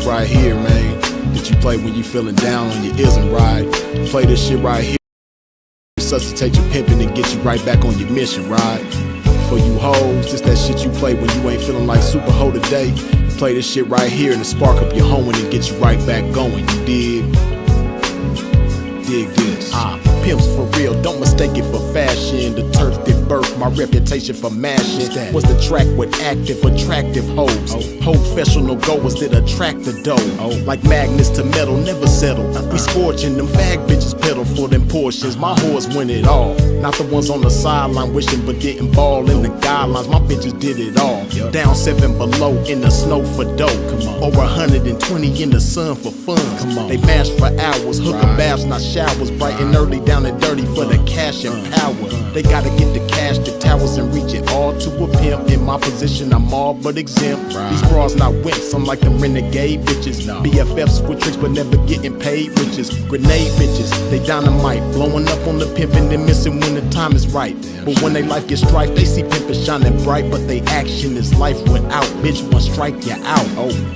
this right here, man, that you play when you feeling down on your isn't right. Play this shit right here, resuscitate your pimping and get you right back on your mission, right? For you hoes, this that shit you play when you ain't feeling like super hoe today. Play this shit right here and to spark up your hoeing and get you right back going, you dig? Dig this. Pimps for real, don't mistake it for fashion. The turf that birthed my reputation for mashing was the track with active, attractive hoes. Professional goers that attract the dough. Like magnets to metal, never settle. We scorching them fag bitches pedal for them portions. My whores win it all. Not the ones on the sideline wishing but didn't ball in the guidelines. My bitches did it all. Down 7 below in the snow for dough. Over 120 in the sun for fun. They mash for hours, hooker baths, not showers. Bright and early, down and dirty for the cash and power. They gotta get the cash, the towers, and reach it all to a pimp. In my position, I'm all but exempt. These bras not wimps, I'm like them renegade bitches. BFFs with tricks but never getting paid riches. Grenade bitches, they dynamite, blowing up on the pimpin' and missing when the time is right. But when they life gets strife, they see pimpin' shining bright, but they action is life without. Bitch, one strike you out.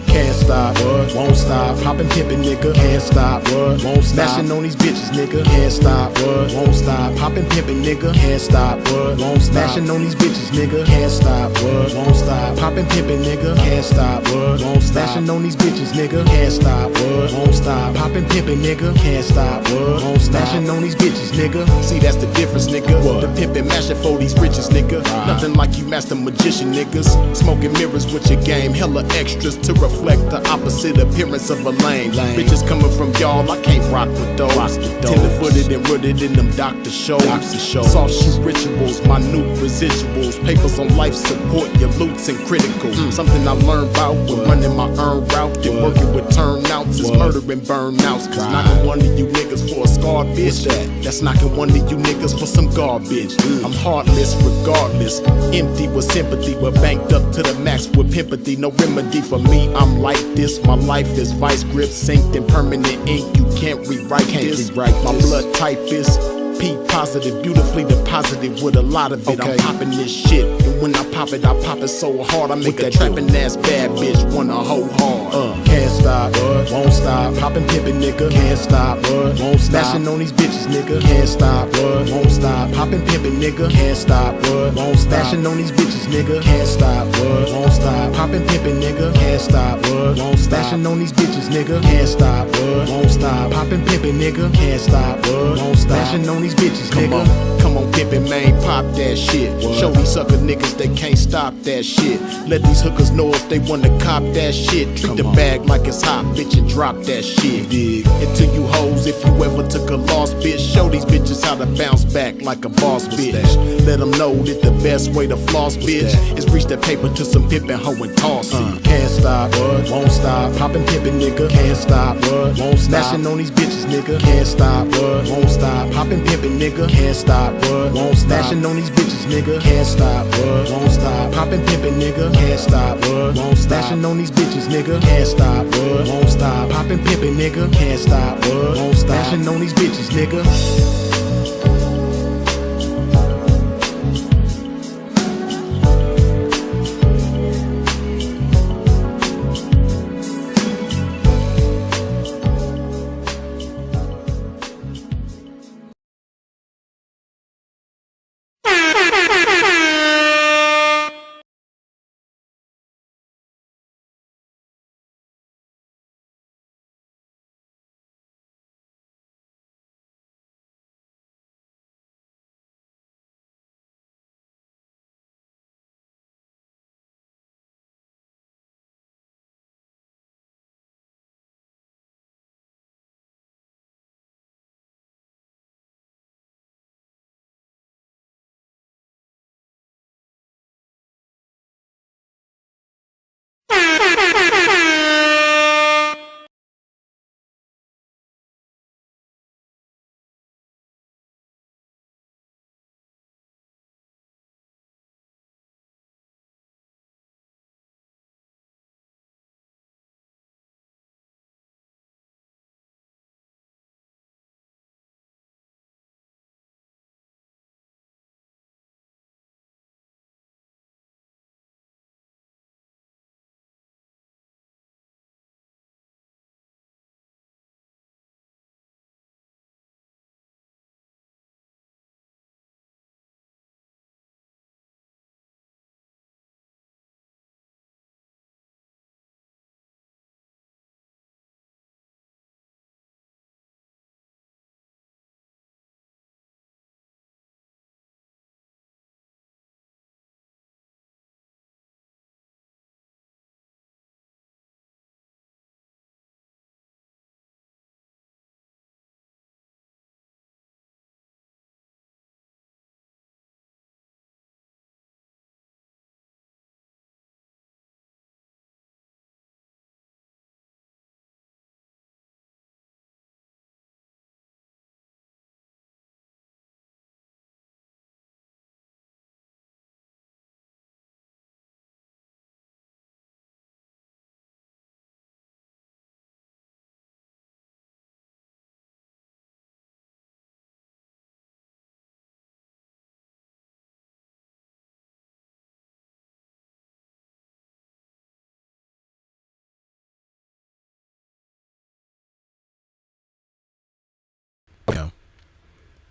Can't stop, won't stop. Poppin' pimpin', nigga, can't stop, won't stop. Smashing on these bitches, nigga, can't stop, won't stop. Poppin' pimpin', nigga, can't stop, won't stop. Smashing on these bitches, nigga, can't stop, won't stop. Poppin' pimpin', nigga, can't stop, won't stop. Smashing on these bitches, nigga, can't stop, won't stop. Poppin' pimpin', nigga, can't stop, won't stop. Smashing on these bitches, nigga. See, that's the difference, nigga. The pimpin' mashing for these riches, nigga. Nothing like you master magician niggas. Smoking mirrors with your game, hella extras to reflect the opposite appearance of a lame. Bitches coming from y'all, I can't rock with those. Tender-footed and rooted in them doctor shows. Soft shoe rituals, minute residuals. Papers on life support, your loots and critical. Something I learned about when running my earned route and working with turnouts is murdering burnouts. Cause knocking one of you niggas for a scarred bitch, that's knocking one of you niggas for some garbage. I'm heartless regardless, empty with sympathy, but banked up to the max with pimpathy. No remedy for me, I'm like this. My life is vice grip, synced in permanent ink. You can't rewrite this. My blood type is P positive, beautifully deposited with a lot of it. I'm popping this shit, and when I pop it so hard I make a trapping ass bad bitch wanna hoe hard. Can't stop, won't stop. Poppin' pimpin', nigga, can't stop, won't stop. Smashing on these bitches, nigga, can't stop, won't stop. Poppin' pimpin', nigga, can't stop, won't stop. Smashing on these bitches, nigga, can't stop, won't stop. Poppin' pimpin', nigga, can't stop, won't stop. Smashing on these bitches, nigga, can't stop, won't stop. Poppin' pimpin', nigga, can't stop, won't stop. Smashing on these bitches, nigga. Come on, pimpin', man, pop that shit. Show these sucker niggas they can't stop that shit. Let these hookers know if they wanna cop that shit. Treat the bag like it's hot, bitch, and drop that shit. And to you hoes, if you ever took a loss, bitch, show these bitches how to bounce back like a boss, bitch. Let them know that the best way to floss, bitch, is reach that paper to some pimpin' hoe and toss it. Can't stop, won't stop. Poppin' pimpin', nigga, can't stop, won't stop. Smashing on these bitches, nigga, can't stop, won't stop. Poppin' pimpin', nigga, can't stop, won't stop. Smashing on these bitches, nigga, can't stop, won't stop. Poppin' pimpin', nigga, can't stop, won't stop. Smashing on these bitches, nigga, can't stop, won't stop. Poppin' pimpin', nigga, can't stop, won't stop. Smashing on these bitches, nigga.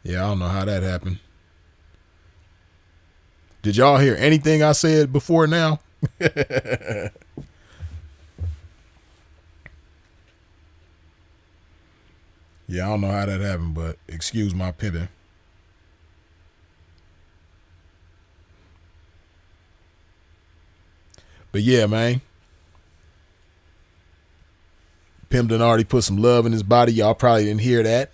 Yeah, I don't know how that happened. Did y'all hear anything I said before now? Yeah, I don't know how that happened, but excuse my pimping. But yeah, man. Pimp done already put some love in his body. Y'all probably didn't hear that.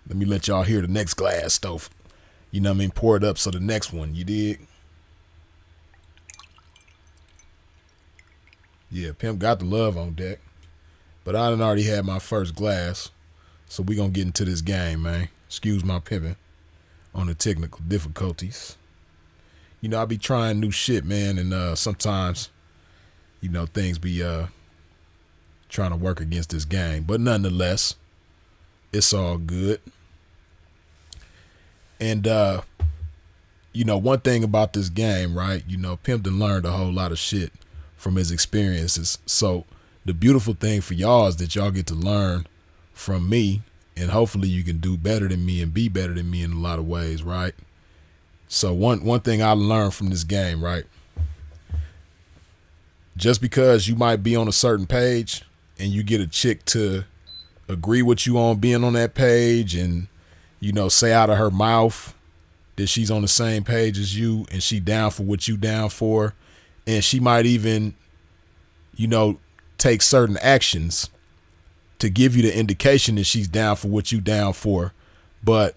Let me let y'all hear the next glass, though. You know what I mean? Pour it up so the next one, you dig? Yeah, Pimp got the love on deck. But I done already had my first glass. So we gonna get into this game, man. Excuse my pimping on the technical difficulties. You know, I be trying new shit, man, and sometimes, you know, things be trying to work against this game. But nonetheless, it's all good. And you know, one thing about this game, right? You know, Pimp done learned a whole lot of shit from his experiences. So the beautiful thing for y'all is that y'all get to learn from me, and hopefully you can do better than me and be better than me in a lot of ways, right? So one thing I learned from this game, right? Just because you might be on a certain page and you get a chick to agree with you on being on that page and, you know, say out of her mouth that she's on the same page as you and she down for what you down for, and she might even, you know, take certain actions to give you the indication that she's down for what you down for. But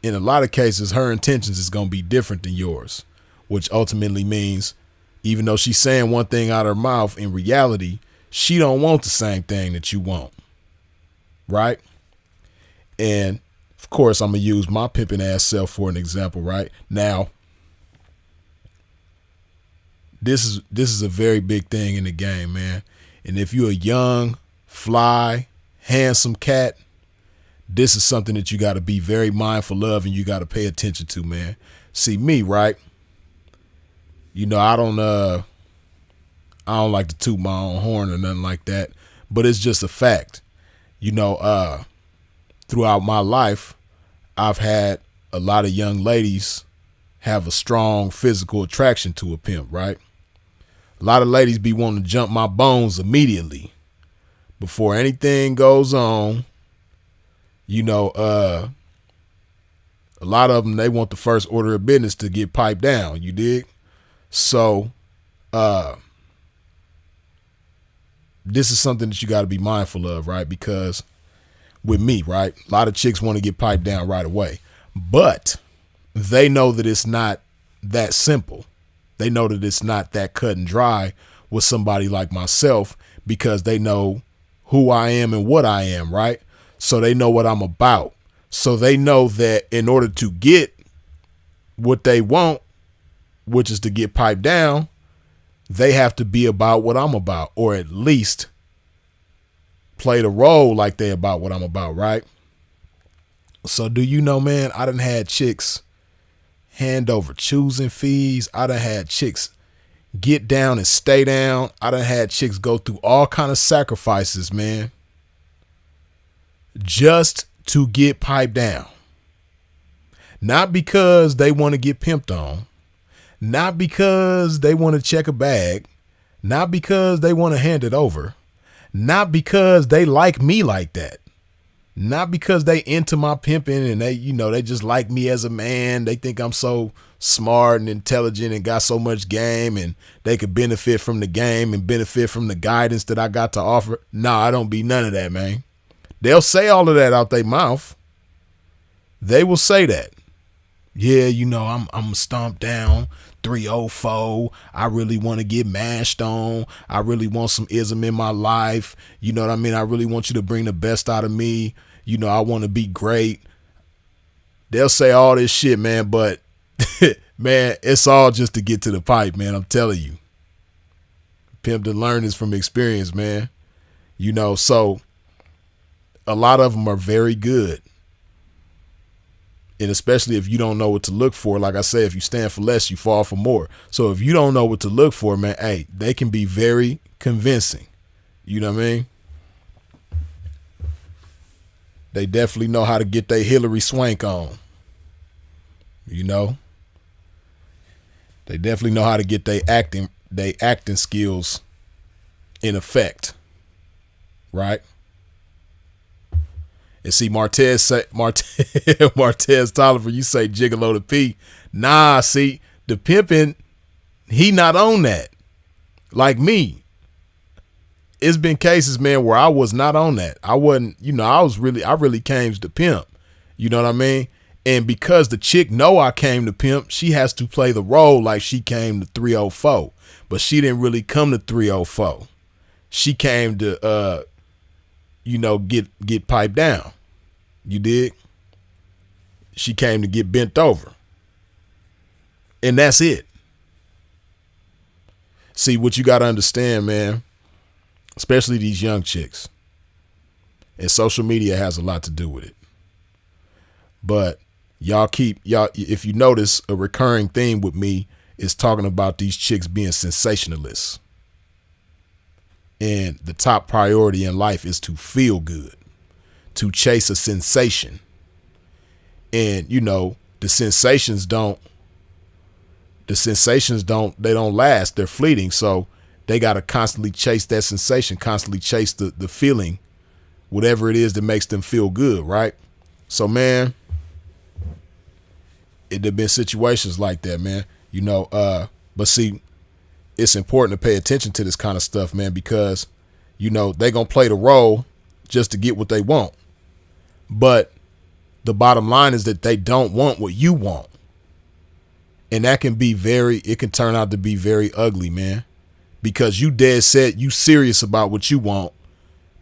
in a lot of cases, her intentions is going to be different than yours, which ultimately means even though she's saying one thing out of her mouth, in reality, she don't want the same thing that you want. Right? And of course, I'm going to use my pimping ass self for an example, right? Now, this is a very big thing in the game, man. And if you're a young, fly, handsome cat, this is something that you got to be very mindful of and you got to pay attention to, man. See, me, right? You know, I don't like to toot my own horn or nothing like that, but it's just a fact. You know, throughout my life, I've had a lot of young ladies have a strong physical attraction to a pimp, right? A lot of ladies be wanting to jump my bones immediately before anything goes on. You know, a lot of them, they want the first order of business to get piped down, you dig? So, this is something that you got to be mindful of, right? Because with me, right, a lot of chicks want to get piped down right away, but they know that it's not that simple. They know that it's not that cut and dry with somebody like myself because they know who I am and what I am, right? So they know what I'm about. So they know that in order to get what they want, which is to get piped down, they have to be about what I'm about, or at least play the role like they about what I'm about, right? So do you know, man, I done had chicks hand over choosing fees. I done had chicks get down and stay down. I done had chicks go through all kind of sacrifices, man, just to get piped down. Not because they want to get pimped on, not because they want to check a bag, not because they want to hand it over, not because they like me like that, not because they into my pimping and they, you know, they just like me as a man. They think I'm so smart and intelligent and got so much game and they could benefit from the game and benefit from the guidance that I got to offer. Nah, I don't be none of that, man. They'll say all of that out their mouth. They will say that. Yeah, you know, I'm stomped down 304. I really want to get mashed on. I really want some ism in my life. You know what I mean? I really want you to bring the best out of me. You know, I want to be great. They'll say all this shit, man, but man, it's all just to get to the pipe, man. I'm telling you. Pimp to learn this from experience, man. You know, so a lot of them are very good. And especially if you don't know what to look for, like I say, if you stand for less, you fall for more. So if you don't know what to look for, man, hey, they can be very convincing. You know what I mean? They definitely know how to get their Hillary Swank on. You know, they definitely know how to get their acting skills in effect, right? And see, Martez Tolliver, you say Gigolo to P. Nah, see, the pimping, he not on that. Like me, it's been cases, man, where I was not on that. I wasn't, I really came to pimp. You know what I mean? And because the chick know I came to pimp, she has to play the role like she came to 304. But she didn't really come to 304. She came to, get piped down. You dig? She came to get bent over. And that's it. See, what you got to understand, man, especially these young chicks, and social media has a lot to do with it. But y'all, if you notice, a recurring theme with me is talking about these chicks being sensationalists. And the top priority in life is to feel good, to chase a sensation. And, the sensations don't last. They're fleeting. So they got to constantly chase that sensation, constantly chase the feeling, whatever it is that makes them feel good. Right. So, man, there've been situations like that, man, but see, it's important to pay attention to this kind of stuff, man, because, they're going to play the role just to get what they want. But the bottom line is that they don't want what you want. And that can be it can turn out to be very ugly, man, because you dead set, you serious about what you want,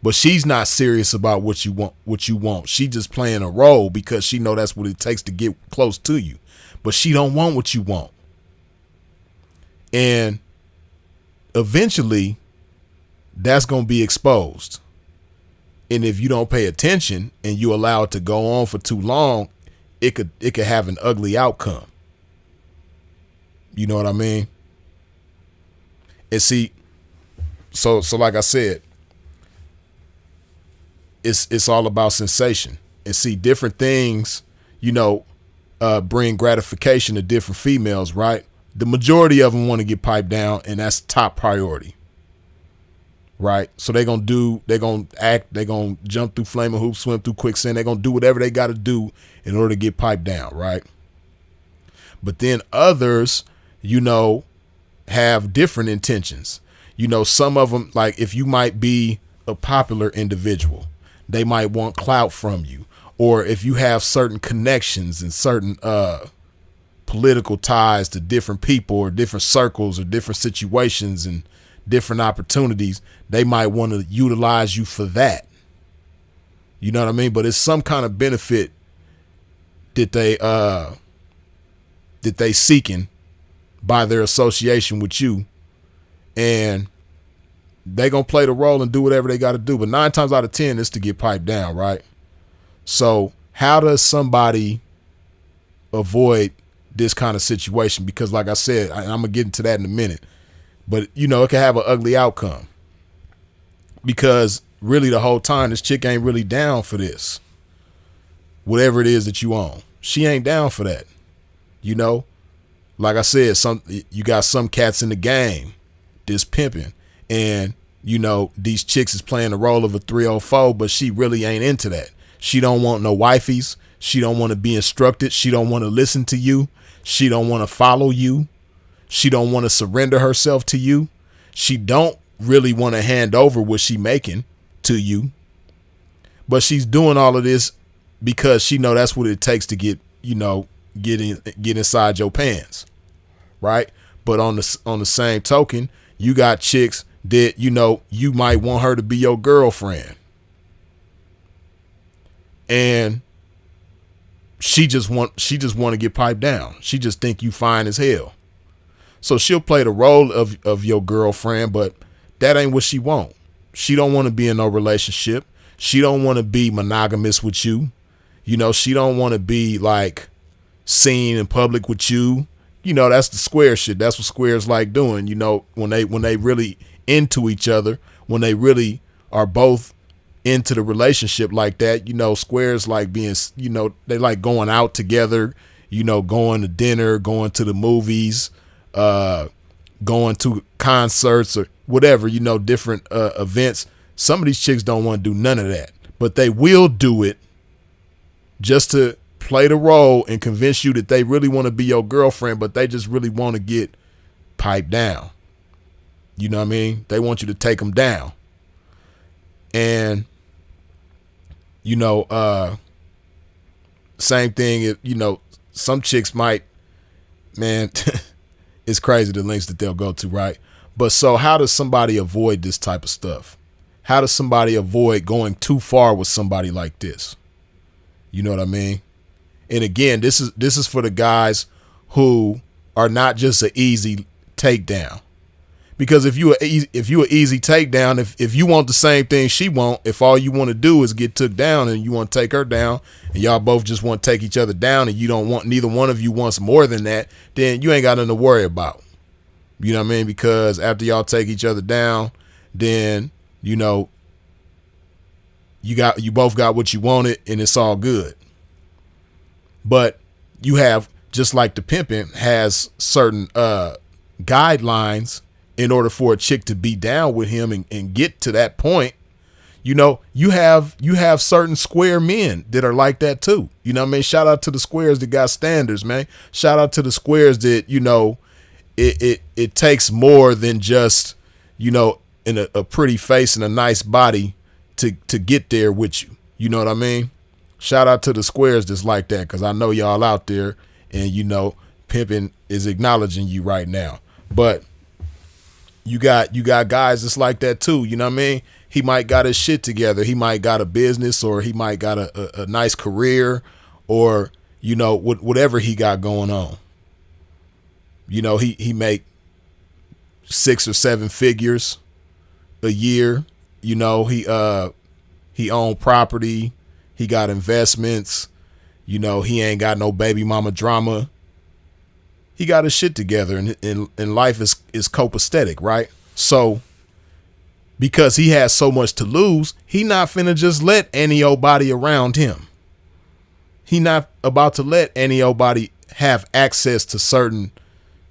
but she's not serious about what you want. She just playing a role because she know that's what it takes to get close to you, but she don't want what you want. And eventually that's going to be exposed. And if you don't pay attention and you allow it to go on for too long, it could have an ugly outcome. You know what I mean? And see, so like I said, it's all about sensation. And see, different things, bring gratification to different females, right? The majority of them want to get piped down, and that's top priority. Right. So they're going to act, they're going to jump through flaming hoops, swim through quicksand. They're going to do whatever they got to do in order to get piped down. Right. But then others, have different intentions. Some of them, like if you might be a popular individual, they might want clout from you. Or if you have certain connections and certain political ties to different people or different circles or different situations and different opportunities, they might want to utilize you for that. You know what I mean? But it's some kind of benefit that they seeking by their association with you, and they gonna play the role and do whatever they got to do. But 9 times out of 10, it's to get piped down, right? So how does somebody avoid this kind of situation? Because like I said, I'm gonna get into that in a minute. But, it can have an ugly outcome because really the whole time this chick ain't really down for this. Whatever it is that you own, she ain't down for that. Like I said, you got some cats in the game, this pimping, and, these chicks is playing the role of a 304, but she really ain't into that. She don't want no wifeys. She don't want to be instructed. She don't want to listen to you. She don't want to follow you. She don't want to surrender herself to you. She don't really want to hand over what she making to you. But she's doing all of this because she know that's what it takes to get inside your pants. Right? But on the same token, you got chicks that, you might want her to be your girlfriend. And she just want to get piped down. She just think you fine as hell. So she'll play the role of your girlfriend, but that ain't what she want. She don't want to be in no relationship. She don't want to be monogamous with you. She don't want to be like seen in public with you. That's the square shit. That's what squares like doing. When they really into each other, when they really are both into the relationship like that. You know, squares like being, you know, they like going out together, you know, going to dinner, going to the movies, going to concerts or whatever, you know, different events. Some of these chicks don't want to do none of that, but they will do it just to play the role and convince you that they really want to be your girlfriend, but they just really want to get piped down. You know what I mean? They want you to take them down. And, you know, same thing, you know, some chicks might, man, it's crazy the lengths that they'll go to, right? But so how does somebody avoid this type of stuff? How does somebody avoid going too far with somebody like this? You know what I mean? And again, this is for the guys who are not just an easy takedown. Because if you an easy takedown, if you want the same thing she want, if all you want to do is get took down and you want to take her down, and y'all both just want to take each other down, and you don't want, neither one of you wants more than that, then you ain't got nothing to worry about. You know what I mean? Because after y'all take each other down, then, you know, you both got what you wanted, and it's all good. But you have, just like the pimping has certain guidelines in order for a chick to be down with him and get to that point. You know, you have certain square men that are like that too. You know what I mean? Shout out to the squares that got standards, man. Shout out to the squares that, you know, it takes more than just, you know, in a pretty face and a nice body to get there with you. You know what I mean? Shout out to the squares that's like that, because I know y'all out there, and, you know, pimping is acknowledging you right now. But you got guys that's like that too. You know what I mean? He might got his shit together. He might got a business, or he might got a nice career, or, you know, whatever he got going on. You know, he make 6 or 7 figures a year. You know, he own property. He got investments. You know, he ain't got no baby mama drama. He got his shit together, and life is copacetic, right? So because he has so much to lose, he not finna just let any old body around him. He not about to let any old body have access to certain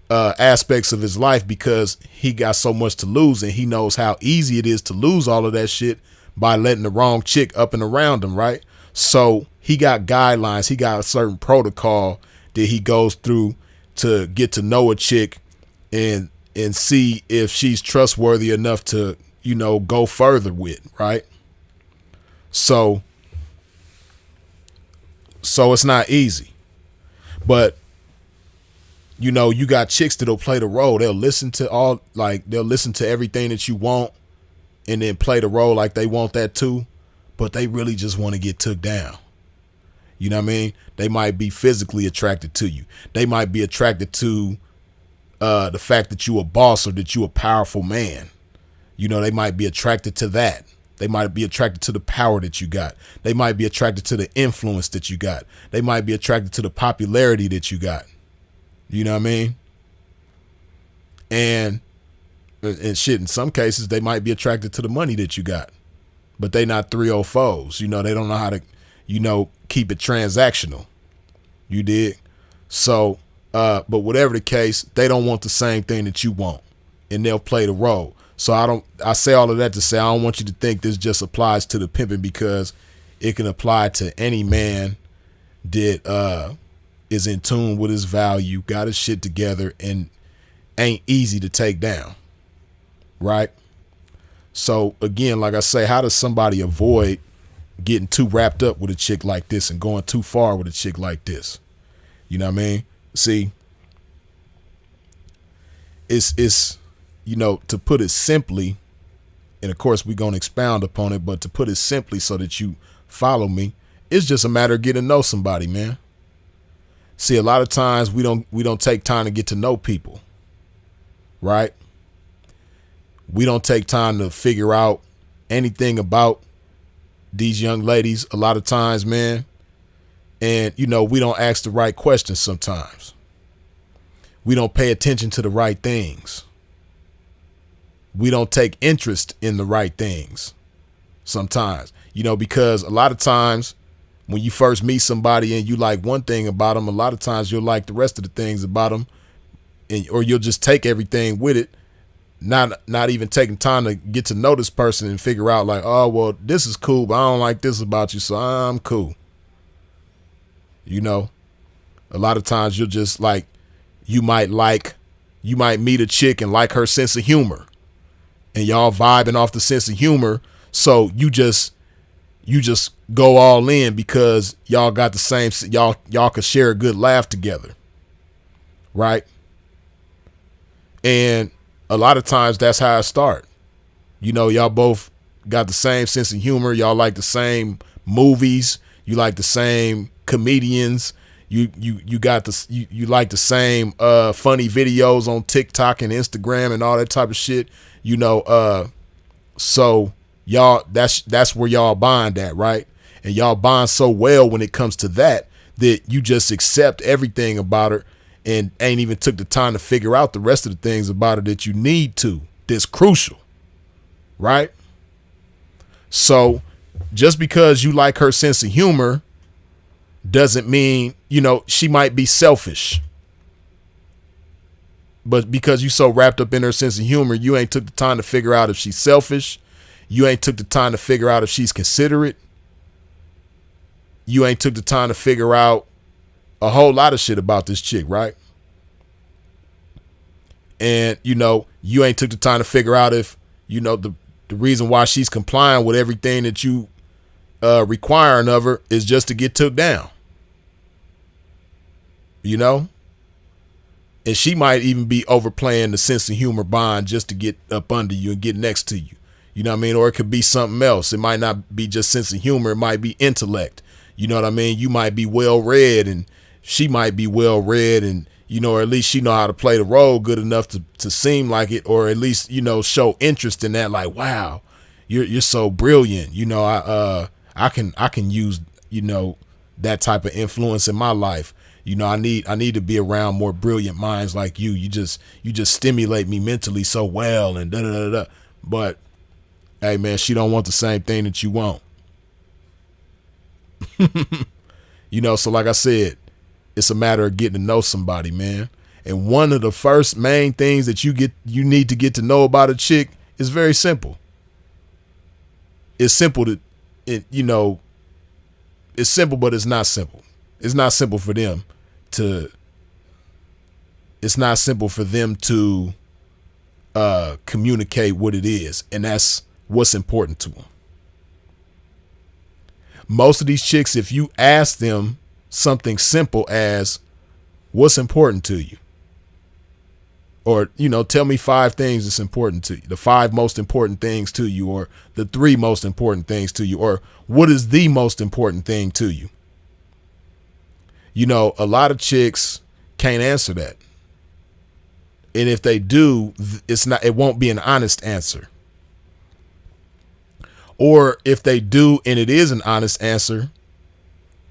aspects of his life, because he got so much to lose, and he knows how easy it is to lose all of that shit by letting the wrong chick up and around him, right? So he got guidelines. He got a certain protocol that he goes through to get to know a chick and see if she's trustworthy enough to, you know, go further with, right? So it's not easy. But, you know, you got chicks that'll play the role. They'll listen to everything that you want, and then play the role like they want that too, but they really just want to get took down. You know what I mean? They might be physically attracted to you. They might be attracted to the fact that you a boss, or that you a powerful man. You know, they might be attracted to that. They might be attracted to the power that you got. They might be attracted to the influence that you got. They might be attracted to the popularity that you got. You know what I mean? And shit, in some cases, they might be attracted to the money that you got, but they not 304s. You know, they don't know how to, you know, keep it transactional. You dig? So, but whatever the case, they don't want the same thing that you want, and they'll play the role. So I say all of that to say, I don't want you to think this just applies to the pimping, because it can apply to any man that is in tune with his value, got his shit together, and ain't easy to take down. Right? So again, like I say, how does somebody avoid getting too wrapped up with a chick like this and going too far with a chick like this? You know what I mean? See, it's you know, to put it simply, and of course we're going to expound upon it, but to put it simply so that you follow me, it's just a matter of getting to know somebody, man. See, a lot of times we don't take time to get to know people, right? We don't take time to figure out anything about these young ladies a lot of times, man. And, you know, we don't ask the right questions sometimes. We don't pay attention to the right things. We don't take interest in the right things sometimes. because a lot of times when you first meet somebody and you like one thing about them, a lot of times you'll like the rest of the things about them, or you'll just take everything with it, not even taking time to get to know this person and figure out like, oh, well, this is cool, but I don't like this about you, so I'm cool. A lot of times you'll just like, you might meet a chick and like her sense of humor, and y'all vibing off the sense of humor. So you just go all in because y'all got the same, y'all could share a good laugh together. Right. And a lot of times that's how it start. Y'all both got the same sense of humor. Y'all like the same movies. You like the same comedians. You like the same funny videos on TikTok and Instagram and all that type of shit. So y'all, that's where y'all bond at, right? And y'all bond so well when it comes to that you just accept everything about her and ain't even took the time to figure out the rest of the things about her that you need to. That's crucial, right? So just because you like her sense of humor doesn't mean, she might be selfish. But because you so wrapped up in her sense of humor, you ain't took the time to figure out if she's selfish. You ain't took the time to figure out if she's considerate. You ain't took the time to figure out a whole lot of shit about this chick, right? And, you ain't took the time to figure out if, the reason why she's complying with everything that you requiring of her is just to get took down. And she might even be overplaying the sense of humor bond just to get up under you and get next to you. You know what I mean? Or it could be something else. It might not be just sense of humor. It might be intellect. You know what I mean? You might be well read and she might be well read, and, or at least she know how to play the role good enough to seem like it, or at least, show interest in that. Like, wow, you're so brilliant. I can use, that type of influence in my life. I need to be around more brilliant minds like you. You just stimulate me mentally so well, and da da da da. But hey, man, she don't want the same thing that you want. So like I said, it's a matter of getting to know somebody, man. And one of the first main things that you need to get to know about a chick is very simple. It's simple it's simple, but it's not simple. It's not simple for them to communicate what it is. And that's what's important to them. Most of these chicks, if you ask them something simple as what's important to you, or, tell me 5 things that's important to you, the 5 most important things to you, or the 3 most important things to you, or what is the most important thing to you? A lot of chicks can't answer that. And if they do, it won't be an honest answer. Or if they do, and it is an honest answer,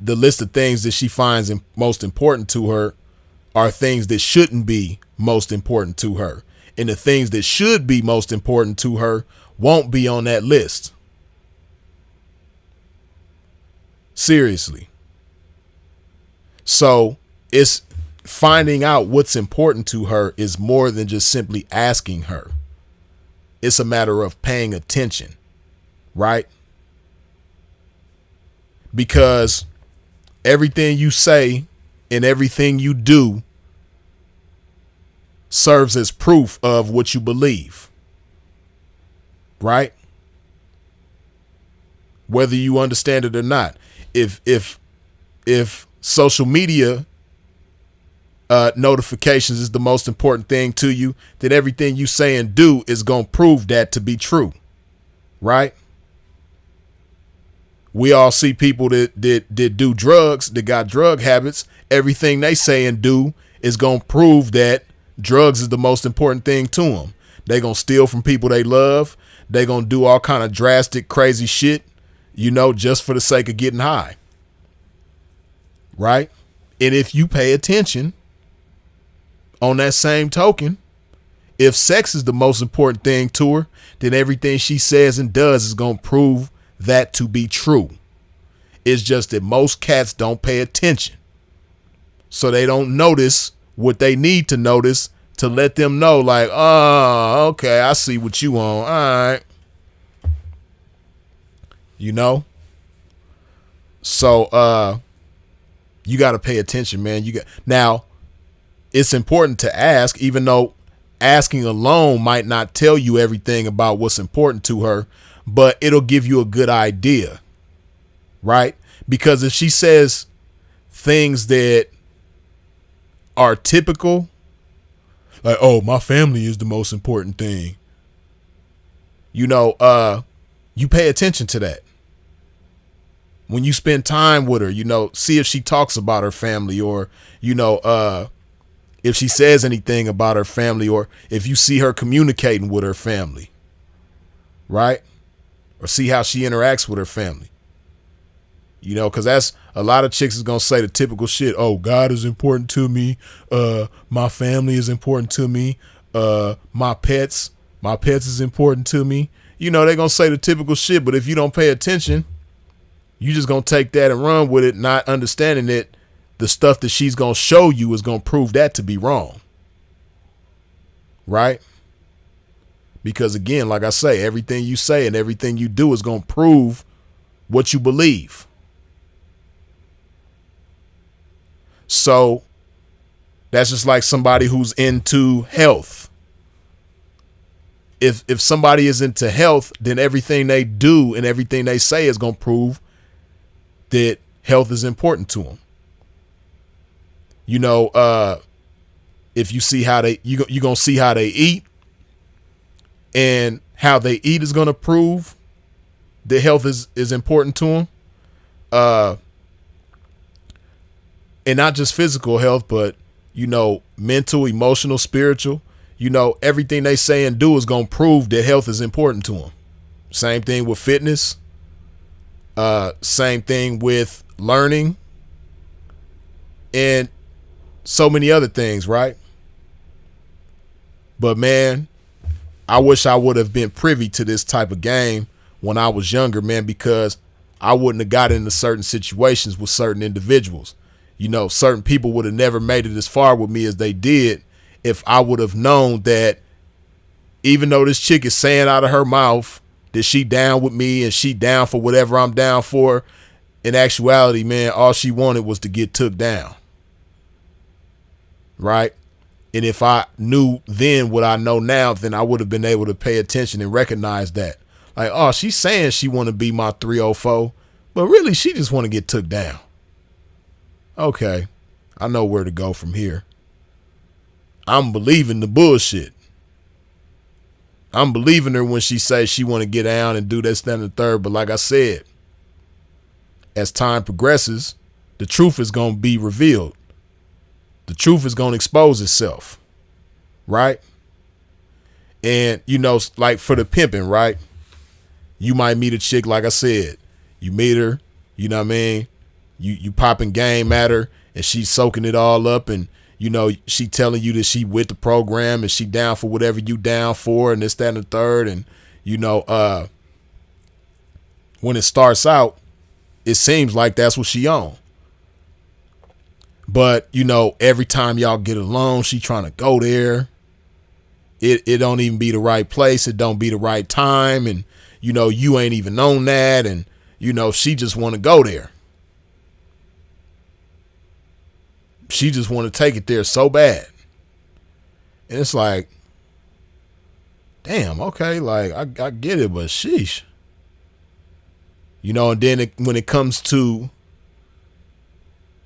the list of things that she finds most important to her are things that shouldn't be most important to her. And the things that should be most important to her won't be on that list. Seriously. So it's finding out what's important to her is more than just simply asking her. It's a matter of paying attention, right? Because everything you say and everything you do serves as proof of what you believe, right? Whether you understand it or not. If social media notifications is the most important thing to you, then everything you say and do is going to prove that to be true, right? We all see people that do drugs, that got drug habits. Everything they say and do is going to prove that drugs is the most important thing to them. They're going to steal from people they love. They're going to do all kind of drastic, crazy shit, just for the sake of getting high. Right? And if you pay attention, on that same token, if sex is the most important thing to her, then everything she says and does is going to prove that to be true. It's just that most cats don't pay attention. So they don't notice what they need to notice to let them know, like, oh, okay, I see what you on. All right. You know? So you got to pay attention, man. Now, it's important to ask, even though asking alone might not tell you everything about what's important to her, but it'll give you a good idea, right? Because if she says things that are typical, like, oh, my family is the most important thing, you pay attention to that. When you spend time with her, see if she talks about her family, or, if she says anything about her family, or if you see her communicating with her family, right? Or see how she interacts with her family. Because that's a lot of chicks is going to say the typical shit. Oh, God is important to me. My family is important to me. My pets is important to me. They're going to say the typical shit, but if you don't pay attention, you just going to take that and run with it, not understanding that the stuff that she's going to show you is going to prove that to be wrong. Right? Because again, like I say, everything you say and everything you do is going to prove what you believe. So that's just like somebody who's into health. If somebody is into health, then everything they do and everything they say is going to prove that health is important to them. If you see how you're going to see how they eat, and how they eat is going to prove that health is important to them. And not just physical health, but, mental, emotional, spiritual, everything they say and do is going to prove that health is important to them. Same thing with fitness. Same thing with learning and so many other things, right? But man, I wish I would have been privy to this type of game when I was younger, man, because I wouldn't have got into certain situations with certain individuals. Certain people would have never made it as far with me as they did if I would have known that even though this chick is saying out of her mouth that she down with me and she down for whatever I'm down for, in actuality, man, all she wanted was to get took down. Right? And if I knew then what I know now, then I would have been able to pay attention and recognize that. Like, oh, she's saying she want to be my 304, but really she just want to get took down. Okay, I know where to go from here. I'm believing the bullshit. I'm believing her when she says she want to get down and do this, that, and the third. But like I said, as time progresses, the truth is going to be revealed. The truth is going to expose itself. Right? And, like for the pimping, right? You might meet a chick, like I said. You meet her, you know what I mean? You popping game at her and she's soaking it all up, and she telling you that she with the program and she down for whatever you down for and this, that, and the third. And when it starts out, it seems like that's what she on. But every time y'all get along, she trying to go there. It don't even be the right place. It don't be the right time, and you ain't even on that, and she just want to go there. She just want to take it there so bad. And it's like, damn, okay, like I get it, but sheesh. And then when it comes to,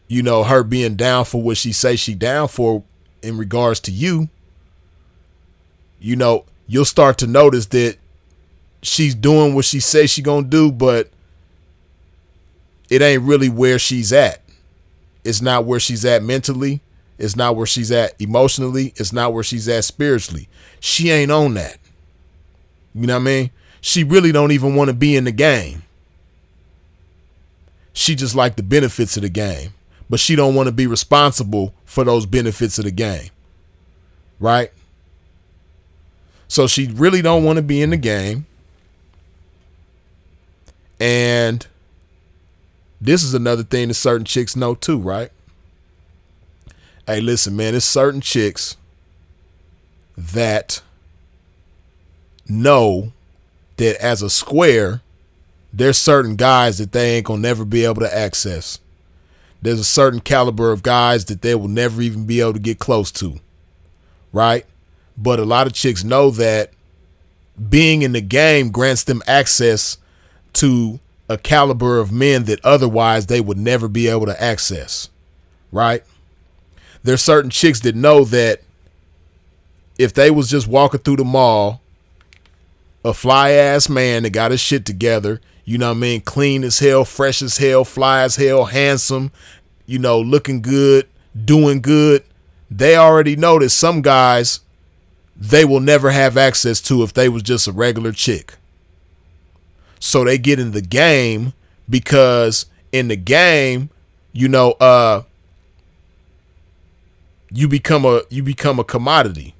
her being down for what she say she down for in regards to you, you'll start to notice that she's doing what she says she gonna do, but it ain't really where she's at. It's not where she's at mentally. It's not where she's at emotionally. It's not where she's at spiritually. She ain't on that. You know what I mean? She really don't even want to be in the game. She just like the benefits of the game, but she don't want to be responsible for those benefits of the game. Right? So she really don't want to be in the game. And this is another thing that certain chicks know too, right? Hey, listen, man, there's certain chicks that know that as a square, there's certain guys that they ain't gonna never be able to access. There's a certain caliber of guys that they will never even be able to get close to, right? But a lot of chicks know that being in the game grants them access to a caliber of men that otherwise they would never be able to access, right? There's certain chicks that know that if they was just walking through the mall, a fly ass man that got his shit together, you know what I mean, clean as hell, fresh as hell, fly as hell, handsome, you know, looking good, doing good, they already know that some guys they will never have access to if they was just a regular chick. So they get in the game because in the game, you know, you become a commodity.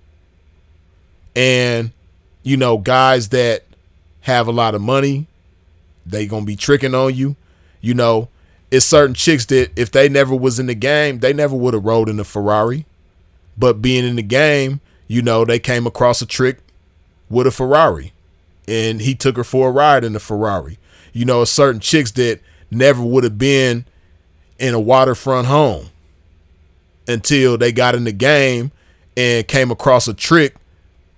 And, you know, guys that have a lot of money, they gonna be tricking on you. You know, it's certain chicks that if they never was in the game, they never would have rode in a Ferrari. But being in the game, you know, they came across a trick with a Ferrari and he took her for a ride in the Ferrari. You know, certain chicks that never would have been in a waterfront home until they got in the game and came across a trick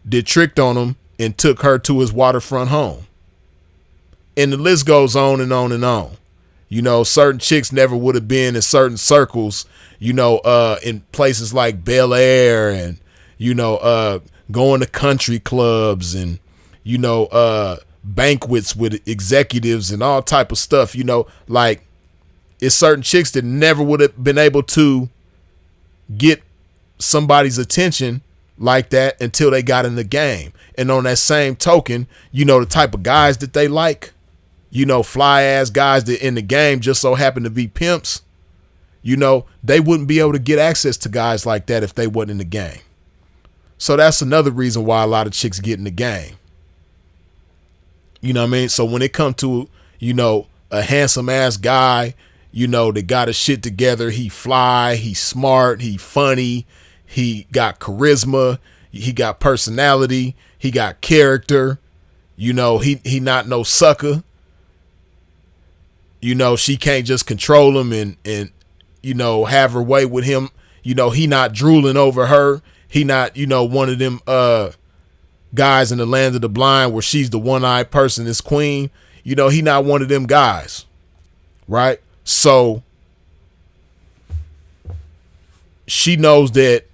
that tricked on him and took her to his waterfront home. And the list goes on and on and on. You know, certain chicks never would have been in certain circles, you know, in places like Bel Air and, you know, going to country clubs and, you know, banquets with executives and all type of stuff. You know, like it's certain chicks that never would have been able to get somebody's attention like that until they got in the game. And on that same token, you know, the type of guys that they like, you know, fly ass guys that in the game just so happen to be pimps, you know, they wouldn't be able to get access to guys like that if they wasn't in the game. So that's another reason why a lot of chicks get in the game. You know what I mean? So when it comes to, you know, a handsome ass guy, you know, that got his shit together, he fly, he smart, he funny, he got charisma, he got personality, he got character, you know, he not no sucker. You know, she can't just control him and you know, have her way with him. You know, he not drooling over her. He not, you know, one of them guys in the land of the blind where she's the one-eyed person, this queen. You know, he not one of them guys, right? So she knows that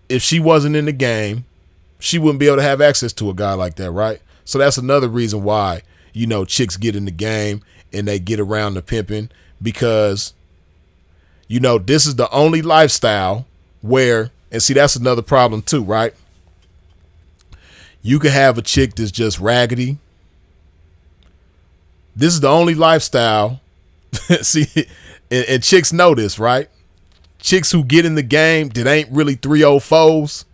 if she wasn't in the game, she wouldn't be able to have access to a guy like that, right? So that's another reason why, you know, chicks get in the game and they get around the pimping, because, you know, this is the only lifestyle where, and see, that's another problem too, right? You could have a chick that's just raggedy. This is the only lifestyle. See, and chicks know this, right? Chicks who get in the game that ain't really 304s,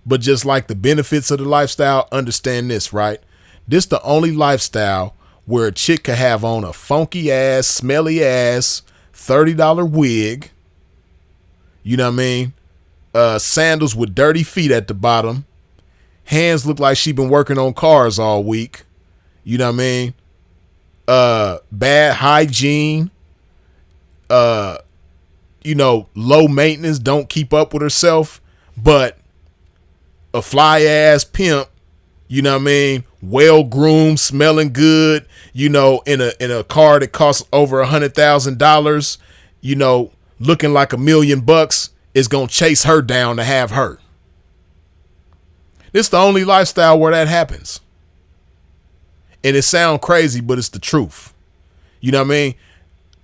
but just like the benefits of the lifestyle, understand this, right? This the only lifestyle where a chick could have on a funky ass, smelly ass, $30 wig. You know what I mean? Sandals with dirty feet at the bottom. Hands look like she been working on cars all week. You know what I mean? Bad hygiene. You know, low maintenance, don't keep up with herself, but a fly ass pimp, you know what I mean? Well groomed, smelling good, you know, in a car that costs over $100,000, you know, looking like $1 million is gonna chase her down to have her. This the only lifestyle where that happens. And it sounds crazy, but it's the truth. You know what I mean?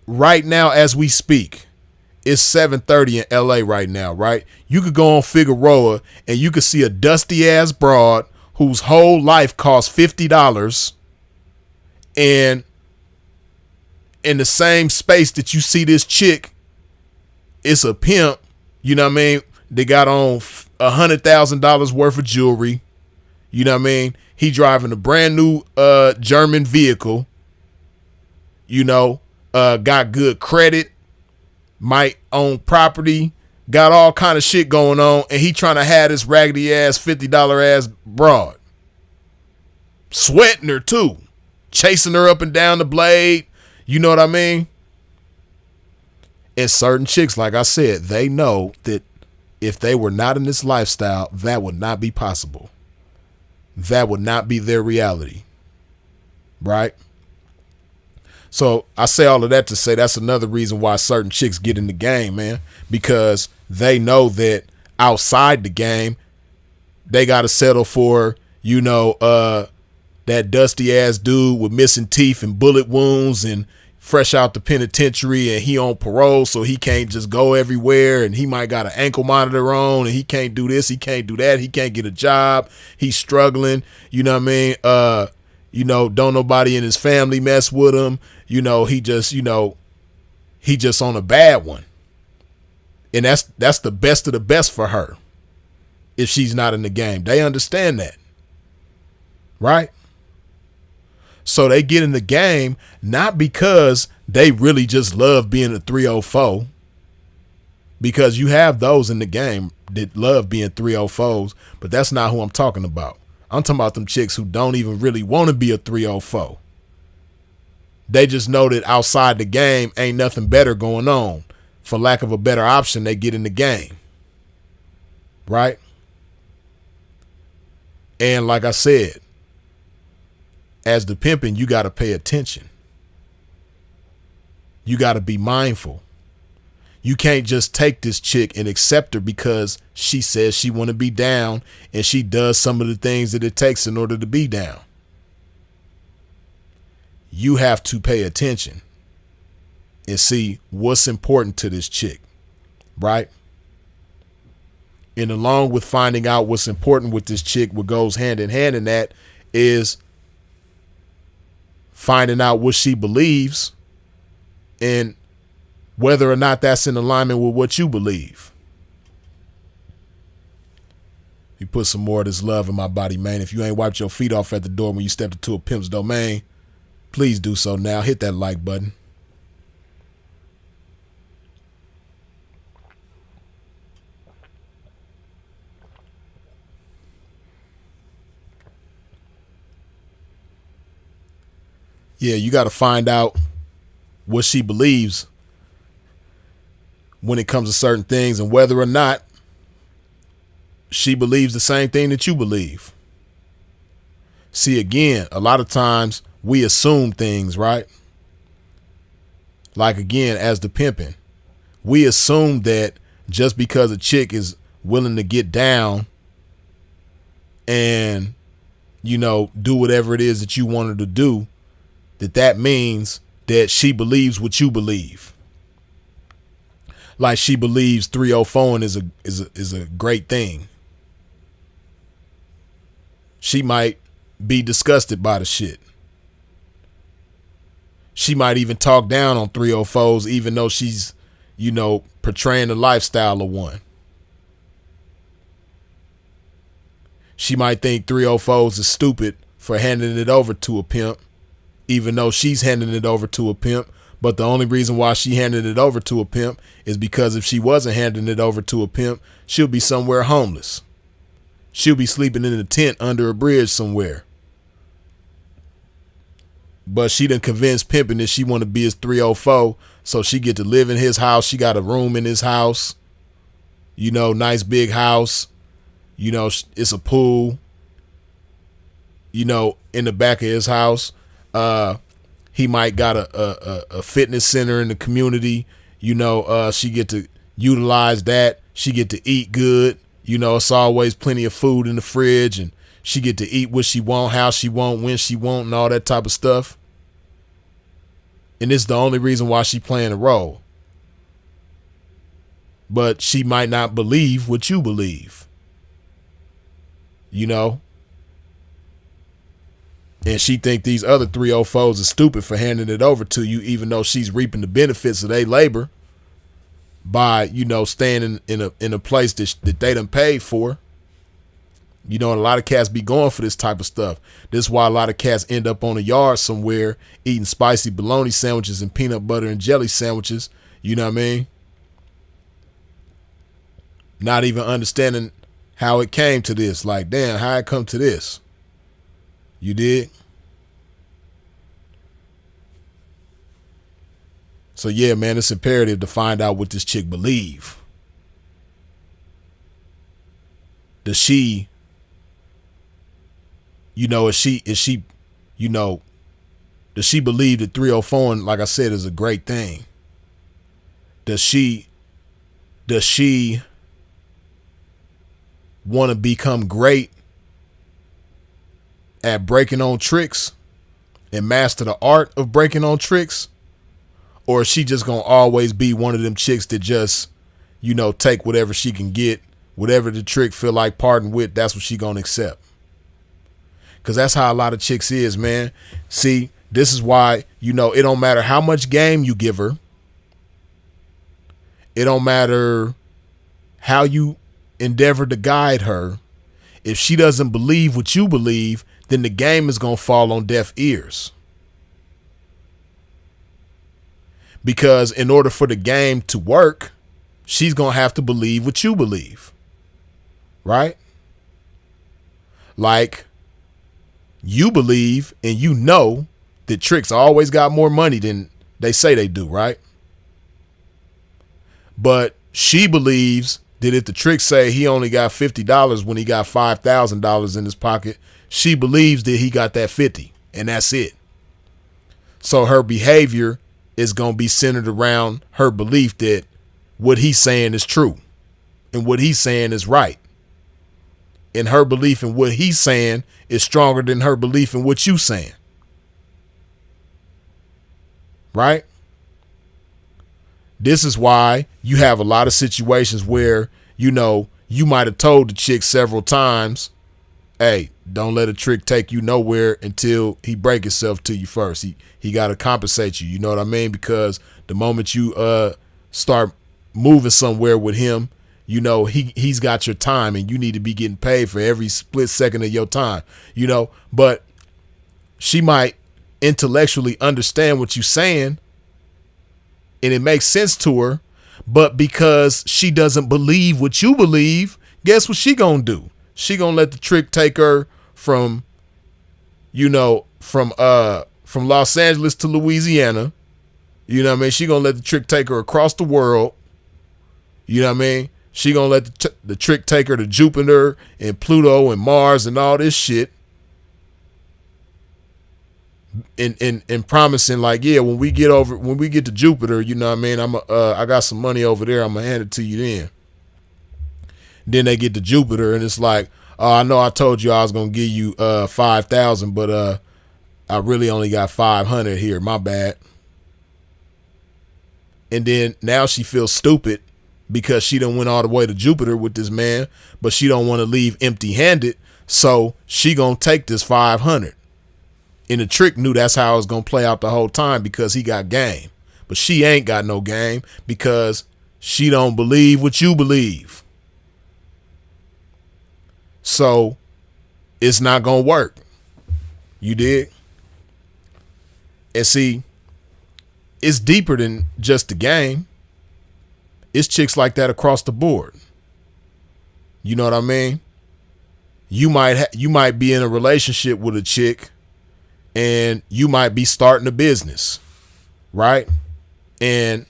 Right now, as we speak, it's 7:30 in LA right now, right? You could go on Figueroa and you could see a dusty ass broad whose whole life costs $50, and in the same space that you see this chick, it's a pimp, you know what I mean? They got on $100,000 worth of jewelry. You know what I mean? He driving a brand new German vehicle. got good credit, might own property, got all kind of shit going on, and he trying to have this raggedy ass $50 ass broad. Sweating her too. Chasing her up and down the blade. You know what I mean? And certain chicks, like I said, they know that if they were not in this lifestyle, that would not be possible. That would not be their reality. Right? So I say all of that to say that's another reason why certain chicks get in the game, man, because they know that outside the game, they got to settle for, that dusty ass dude with missing teeth and bullet wounds and fresh out the penitentiary, and he on parole, so he can't just go everywhere, and he might got an ankle monitor on, and he can't do this, he can't do that, he can't get a job, he's struggling, you know what I mean? Don't nobody in his family mess with him, he just on a bad one. And that's the best of the best for her if she's not in the game. They understand that. Right? So they get in the game not because they really just love being a 304, because you have those in the game that love being 304s, but that's not who I'm talking about. I'm talking about them chicks who don't even really want to be a 304. They just know that outside the game ain't nothing better going on. For lack of a better option, they get in the game. Right? And like I said, as the pimping, you got to pay attention. You got to be mindful. You can't just take this chick and accept her because she says she want to be down and she does some of the things that it takes in order to be down. You have to pay attention and see what's important to this chick, right? And along with finding out what's important with this chick, what goes hand in hand in that is finding out what she believes and whether or not that's in alignment with what you believe. You put some more of this love in my body, man. If you ain't wiped your feet off at the door when you stepped into a pimp's domain, please do so now. Hit that like button. Yeah, you got to find out what she believes when it comes to certain things and whether or not she believes the same thing that you believe. See, again, a lot of times we assume things, right? Like, again, as the pimping, we assume that just because a chick is willing to get down and, do whatever it is that you want her to do, that means that she believes what you believe. Like she believes 304 is a great thing. She might be disgusted by the shit. She might even talk down on 304s, even though she's, portraying the lifestyle of one. She might think 304s is stupid for handing it over to a pimp, even though she's handing it over to a pimp. But the only reason why she handed it over to a pimp is because if she wasn't handing it over to a pimp, she'll be somewhere homeless. She'll be sleeping in a tent under a bridge somewhere. But she done convinced pimping that she want to be his 304, so she get to live in his house. She got a room in his house, nice big house. It's a pool, in the back of his house. He might got a fitness center in the community. She get to utilize that. She get to eat good. It's always plenty of food in the fridge, and she get to eat what she want, how she want, when she want, and all that type of stuff. And it's the only reason why she playing a role. But she might not believe what you believe. And she think these other 304s are stupid for handing it over to you, even though she's reaping the benefits of their labor by, staying in a place that they done paid for. You know, and a lot of cats be going for this type of stuff. This is why a lot of cats end up on a yard somewhere eating spicy bologna sandwiches and peanut butter and jelly sandwiches. You know what I mean? Not even understanding how it came to this. Like, damn, how it come to this? You did? So yeah, man, it's imperative to find out what this chick believe. Does she, you know, is she, you know, does she believe that 304, and like I said, is a great thing? Does she want to become great at breaking on tricks and master the art of breaking on tricks? Or is she just going to always be one of them chicks that just, you know, take whatever she can get, whatever the trick feel like parting with, that's what she going to accept? Because that's how a lot of chicks is, man. See, this is why, you know, it don't matter how much game you give her. It don't matter how you endeavor to guide her. If she doesn't believe what you believe, then the game is going to fall on deaf ears. Because in order for the game to work, she's going to have to believe what you believe. Right? Like, you believe and you know that tricks always got more money than they say they do, right? But she believes that if the trick say he only got $50 when he got $5,000 in his pocket, she believes that he got that 50 and that's it. So her behavior is going to be centered around her belief that what he's saying is true and what he's saying is right. And her belief in what he's saying is stronger than her belief in what you saying. Right? This is why you have a lot of situations where, you know, you might have told the chick several times, hey, don't let a trick take you nowhere until he break himself to you first. He got to compensate you. You know what I mean? Because the moment you start moving somewhere with him, you know, he's got your time and you need to be getting paid for every split second of your time, you know. But she might intellectually understand what you're saying and it makes sense to her. But because she doesn't believe what you believe, guess what she gonna do? She gonna let the trick take her from, you know, from Los Angeles to Louisiana. You know what I mean? She gonna let the trick take her across the world. You know what I mean? She gonna let the trick take her to Jupiter and Pluto and Mars and all this shit. And promising like, yeah, when we get to Jupiter, you know what I mean? I got some money over there. I'm gonna hand it to you then. Then they get to Jupiter and it's like, I know I told you I was gonna give you 5,000, but I really only got 500 here. My bad. And then now she feels stupid because she done went all the way to Jupiter with this man, but she don't want to leave empty-handed, so she gonna take this 500. And the trick knew that's how it was gonna play out the whole time because he got game, but she ain't got no game because she don't believe what you believe. So it's not gonna work. You dig? And see, it's deeper than just the game. It's chicks like that across the board. You know what I mean? You might be in a relationship with a chick and you might be starting a business, right? And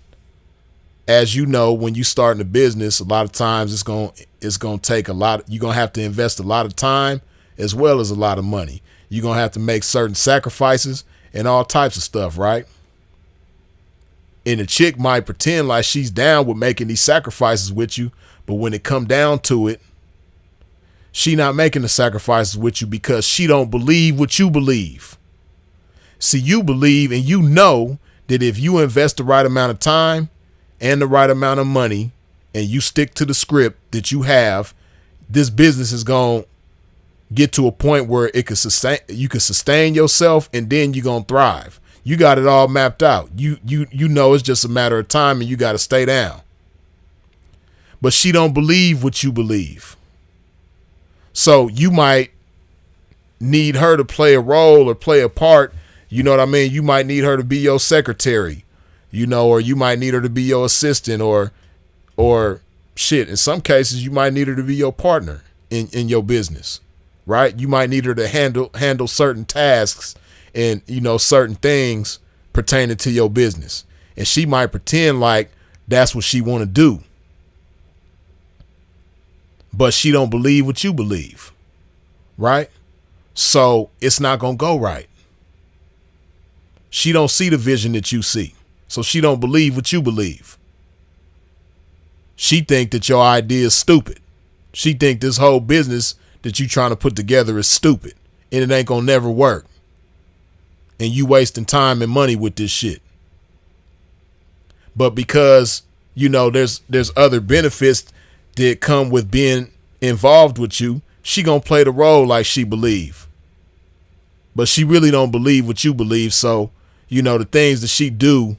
as you know, when you starting a business, a lot of times it's going to take a lot. You're going to have to invest a lot of time as well as a lot of money. You're going to have to make certain sacrifices and all types of stuff, right? And the chick might pretend like she's down with making these sacrifices with you, but when it come down to it, she not making the sacrifices with you because she don't believe what you believe. See, you believe and you know that if you invest the right amount of time and the right amount of money and you stick to the script that you have, this business is going to get to a point where it can sustain, you can sustain yourself, and then you're going to thrive. You got it all mapped out. You know it's just a matter of time and you got to stay down. But she don't believe what you believe. So you might need her to play a role or play a part. You know what I mean? You might need her to be your secretary, or you might need her to be your assistant, or shit. In some cases, you might need her to be your partner in your business, right? You might need her to handle certain tasks and, certain things pertaining to your business. And she might pretend like that's what she want to do, but she don't believe what you believe, right? So it's not going to go right. She don't see the vision that you see. So she don't believe what you believe. She think that your idea is stupid. She think this whole business that you trying to put together is stupid and it ain't going to never work. And you wasting time and money with this shit. But because, there's other benefits that come with being involved with you, she going to play the role like she believe. But she really don't believe what you believe. So, the things that she do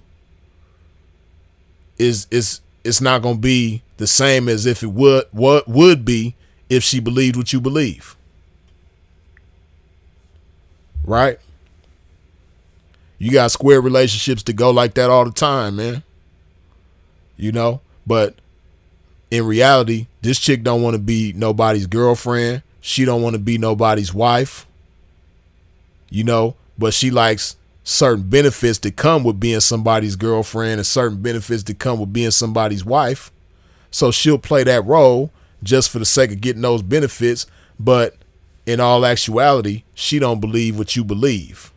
is it's not going to be the same as if it would be if she believed what you believe. Right? You got square relationships that go like that all the time, man. But in reality, this chick don't want to be nobody's girlfriend. She don't want to be nobody's wife. But she likes certain benefits that come with being somebody's girlfriend and certain benefits that come with being somebody's wife. So she'll play that role just for the sake of getting those benefits. But in all actuality, she don't believe what you believe.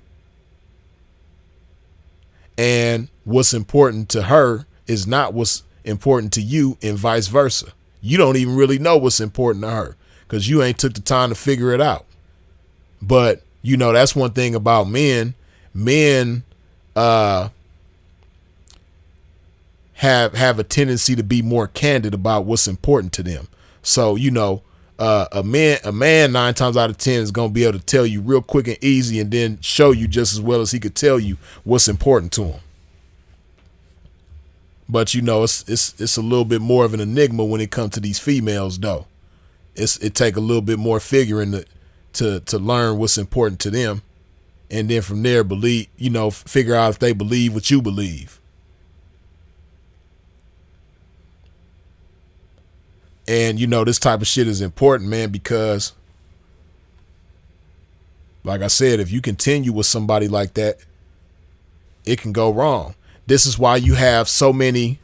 And what's important to her is not what's important to you, and vice versa. You don't even really know what's important to her because you ain't took the time to figure it out. But, that's one thing about men. Men have a tendency to be more candid about what's important to them. So, a man 9 times out of 10 is going to be able to tell you real quick and easy and then show you just as well as he could tell you what's important to him. But, it's a little bit more of an enigma when it comes to these females, though. It take a little bit more figuring to learn what's important to them. And then from there, figure out if they believe what you believe. And, this type of shit is important, man, because like I said, if you continue with somebody like that, it can go wrong. This is why you have so many.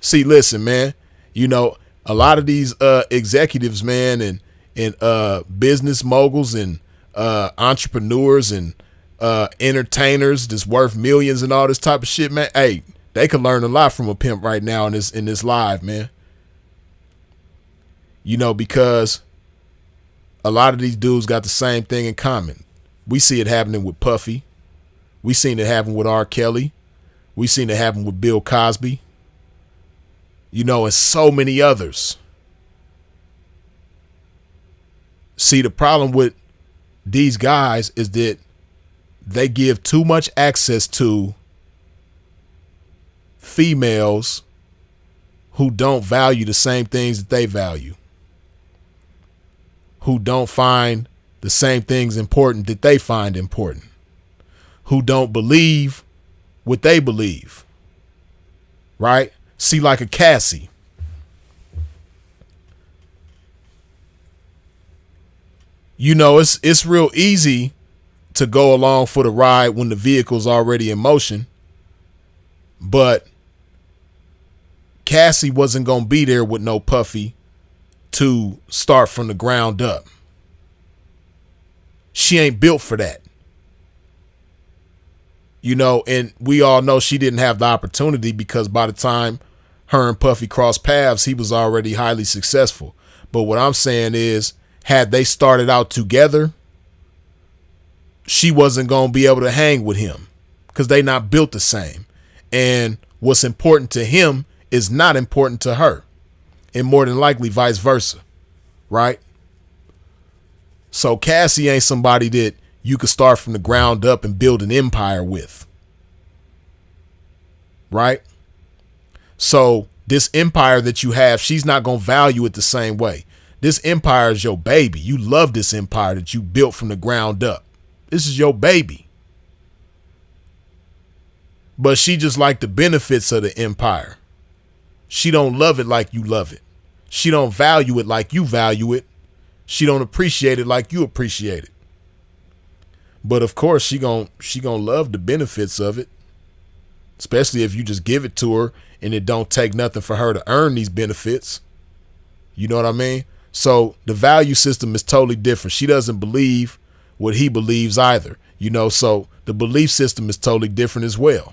See, listen, man, a lot of these executives, man, and business moguls and entrepreneurs and entertainers that's worth millions and all this type of shit, man. Hey, they could learn a lot from a pimp right now in this live, man. Because a lot of these dudes got the same thing in common. We see it happening with Puffy. We seen it happen with R. Kelly. We seen it happen with Bill Cosby. And so many others. See, the problem with these guys is that they give too much access to females who don't value the same things that they value, who don't find the same things important that they find important, who don't believe what they believe, right? See, like a Cassie. It's real easy to go along for the ride when the vehicle's already in motion. But Cassie wasn't going to be there with no Puffy to start from the ground up. She ain't built for that. And we all know she didn't have the opportunity because by the time her and Puffy crossed paths, he was already highly successful. But what I'm saying is, had they started out together, she wasn't going to be able to hang with him because they not built the same. And what's important to him is not important to her. And more than likely vice versa. Right? So Cassie ain't somebody that you could start from the ground up and build an empire with. Right? So this empire that you have, she's not going to value it the same way. This empire is your baby. You love this empire that you built from the ground up. This is your baby. But she just like the benefits of the empire. She don't love it like you love it. She don't value it like you value it. She don't appreciate it like you appreciate it. But of course, she gon' love the benefits of it, especially if you just give it to her and it don't take nothing for her to earn these benefits. You know what I mean? So the value system is totally different. She doesn't believe what he believes either. You know, so the belief system is totally different as well.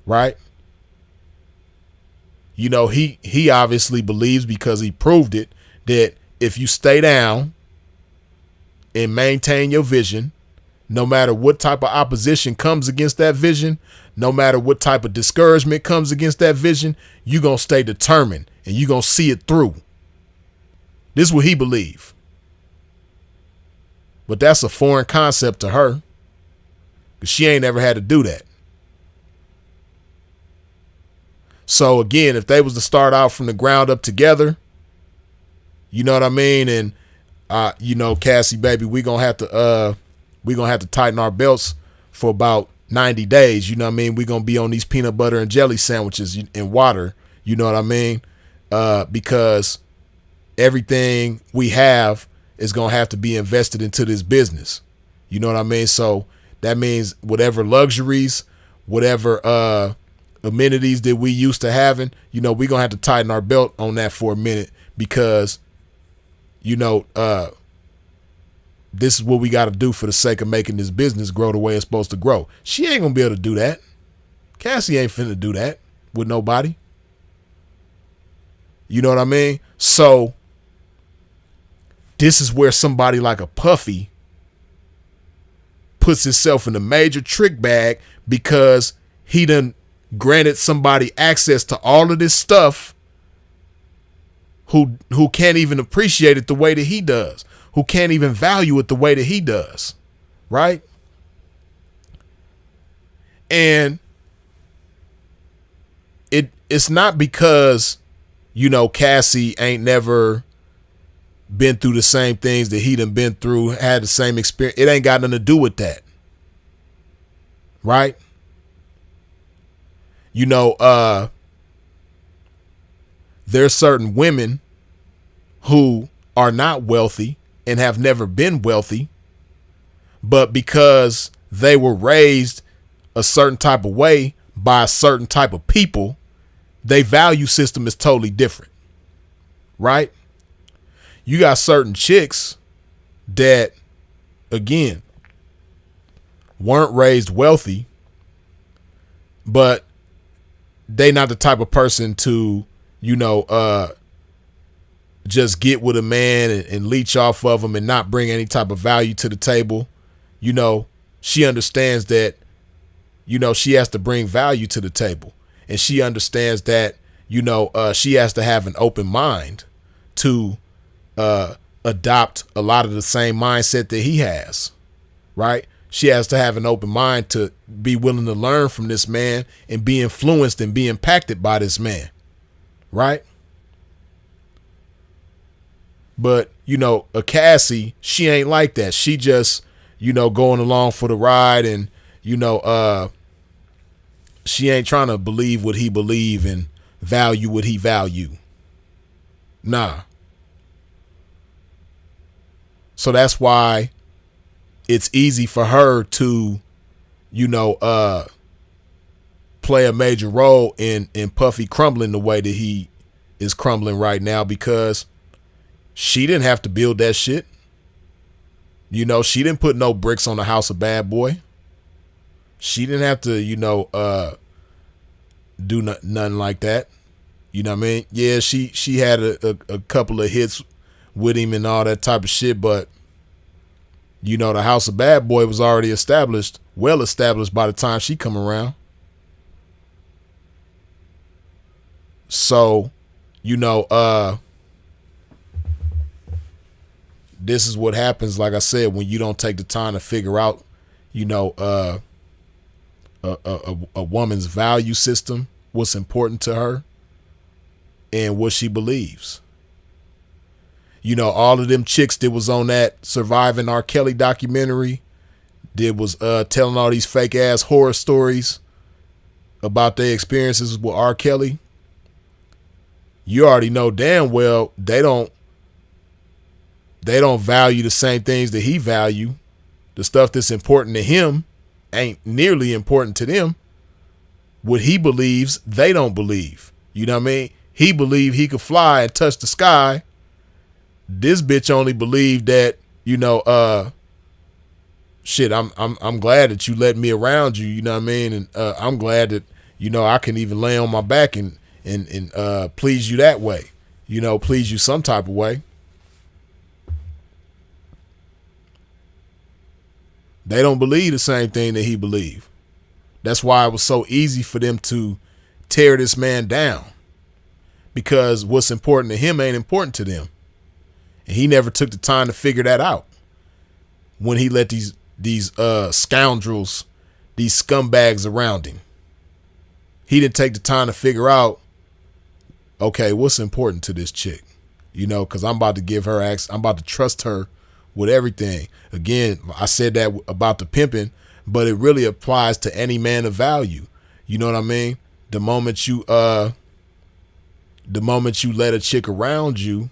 Right? You know, he obviously believes, because he proved it, that if you stay down and maintain your vision, no matter what type of opposition comes against that vision, no matter what type of discouragement comes against that vision, you're going to stay determined and you're going to see it through. This is what he believes. But that's a foreign concept to her, because she ain't ever had to do that. So again, if they was to start out from the ground up together, you know what I mean? And, you know, Cassie, baby, we're going to have to tighten our belts for about 90 days. You know what I mean? We're going to be on these peanut butter and jelly sandwiches and water. You know what I mean? Because everything we have is going to have to be invested into this business. You know what I mean? So that means whatever luxuries, whatever, amenities that we used to having, you know, we're going to have to tighten our belt on that for a minute, because, you know, this is what we got to do for the sake of making this business grow the way it's supposed to grow. She ain't going to be able to do that. Cassie ain't finna do that with nobody. You know what I mean? So this is where somebody like a Puffy puts himself in a major trick bag, because he done granted somebody access to all of this stuff who can't even appreciate it the way that he does, who can't even value it the way that he does, right? And it's not because, you know, Cassie ain't never been through the same things that he done been through, had the same experience. It ain't got nothing to do with that, right? You know, there's certain women who are not wealthy and have never been wealthy, but because they were raised a certain type of way by a certain type of people, their value system is totally different, right? You got certain chicks that, again, weren't raised wealthy, but they not the type of person to, you know, just get with a man and leech off of him and not bring any type of value to the table. You know, she understands that, you know, she has to bring value to the table. And she understands that, you know, she has to have an open mind to adopt a lot of the same mindset that he has, right? She has to have an open mind to be willing to learn from this man and be influenced and be impacted by this man, right? But, you know, a Cassie, she ain't like that. She just, you know, going along for the ride, and, you know, she ain't trying to believe what he believe and value what he value. Nah. So that's why it's easy for her to, you know, play a major role in Puffy crumbling the way that he is crumbling right now, because she didn't have to build that shit. You know, she didn't put no bricks on the house of Bad Boy. She didn't have to, you know, do nothing like that. You know what I mean? Yeah, she had a couple of hits with him and all that type of shit, but, you know, the house of Bad Boy was already established, well established by the time she come around. So, you know, this is what happens, like I said, when you don't take the time to figure out, you know, a woman's value system, what's important to her. and what she believes. You know, all of them chicks that was on that Surviving R. Kelly documentary that was telling all these fake ass horror stories about their experiences with R. Kelly. You already know damn well they don't value the same things that he value. The stuff that's important to him ain't nearly important to them. What he believes, they don't believe. You know what I mean? He believed he could fly and touch the sky. This bitch only believed that, you know, shit, I'm glad that you let me around you, you know what I mean? And I'm glad that, you know, I can even lay on my back and please you that way. You know, please you some type of way. They don't believe the same thing that he believed. That's why it was so easy for them to tear this man down, because what's important to him ain't important to them. And he never took the time to figure that out when he let these scoundrels, these scumbags around him. He didn't take the time to figure out, okay, what's important to this chick? You know, because I'm about to give her access. I'm about to trust her with everything. Again, I said that about the pimping, but it really applies to any man of value. You know what I mean? The moment you let a chick around you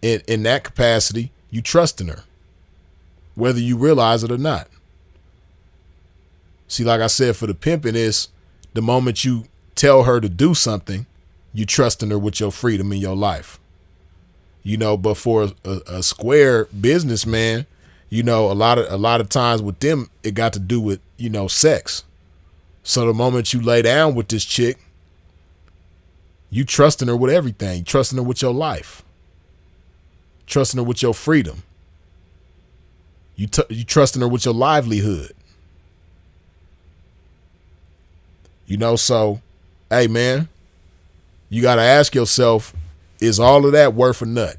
in that capacity, you trusting her, whether you realize it or not. See, like I said, for the pimping, is the moment you tell her to do something, you trusting her with your freedom in your life. You know, but for a square businessman, you know, a lot of times with them, it got to do with, you know, sex. So the moment you lay down with this chick, you trusting her with everything. You trusting her with your life. Trusting her with your freedom. You trusting her with your livelihood. You know, so, hey, man, you got to ask yourself, is all of that worth a nut?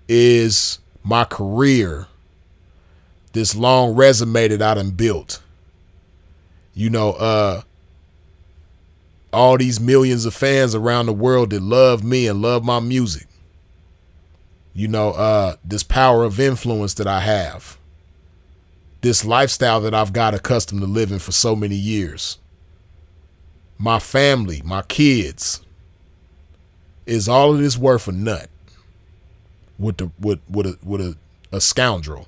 Is my career, this long resume that I done built, you know, all these millions of fans around the world that love me and love my music, you know, this power of influence that I have, this lifestyle that I've got accustomed to living for so many years, my family, my kids, is all of this worth a nut with a scoundrel?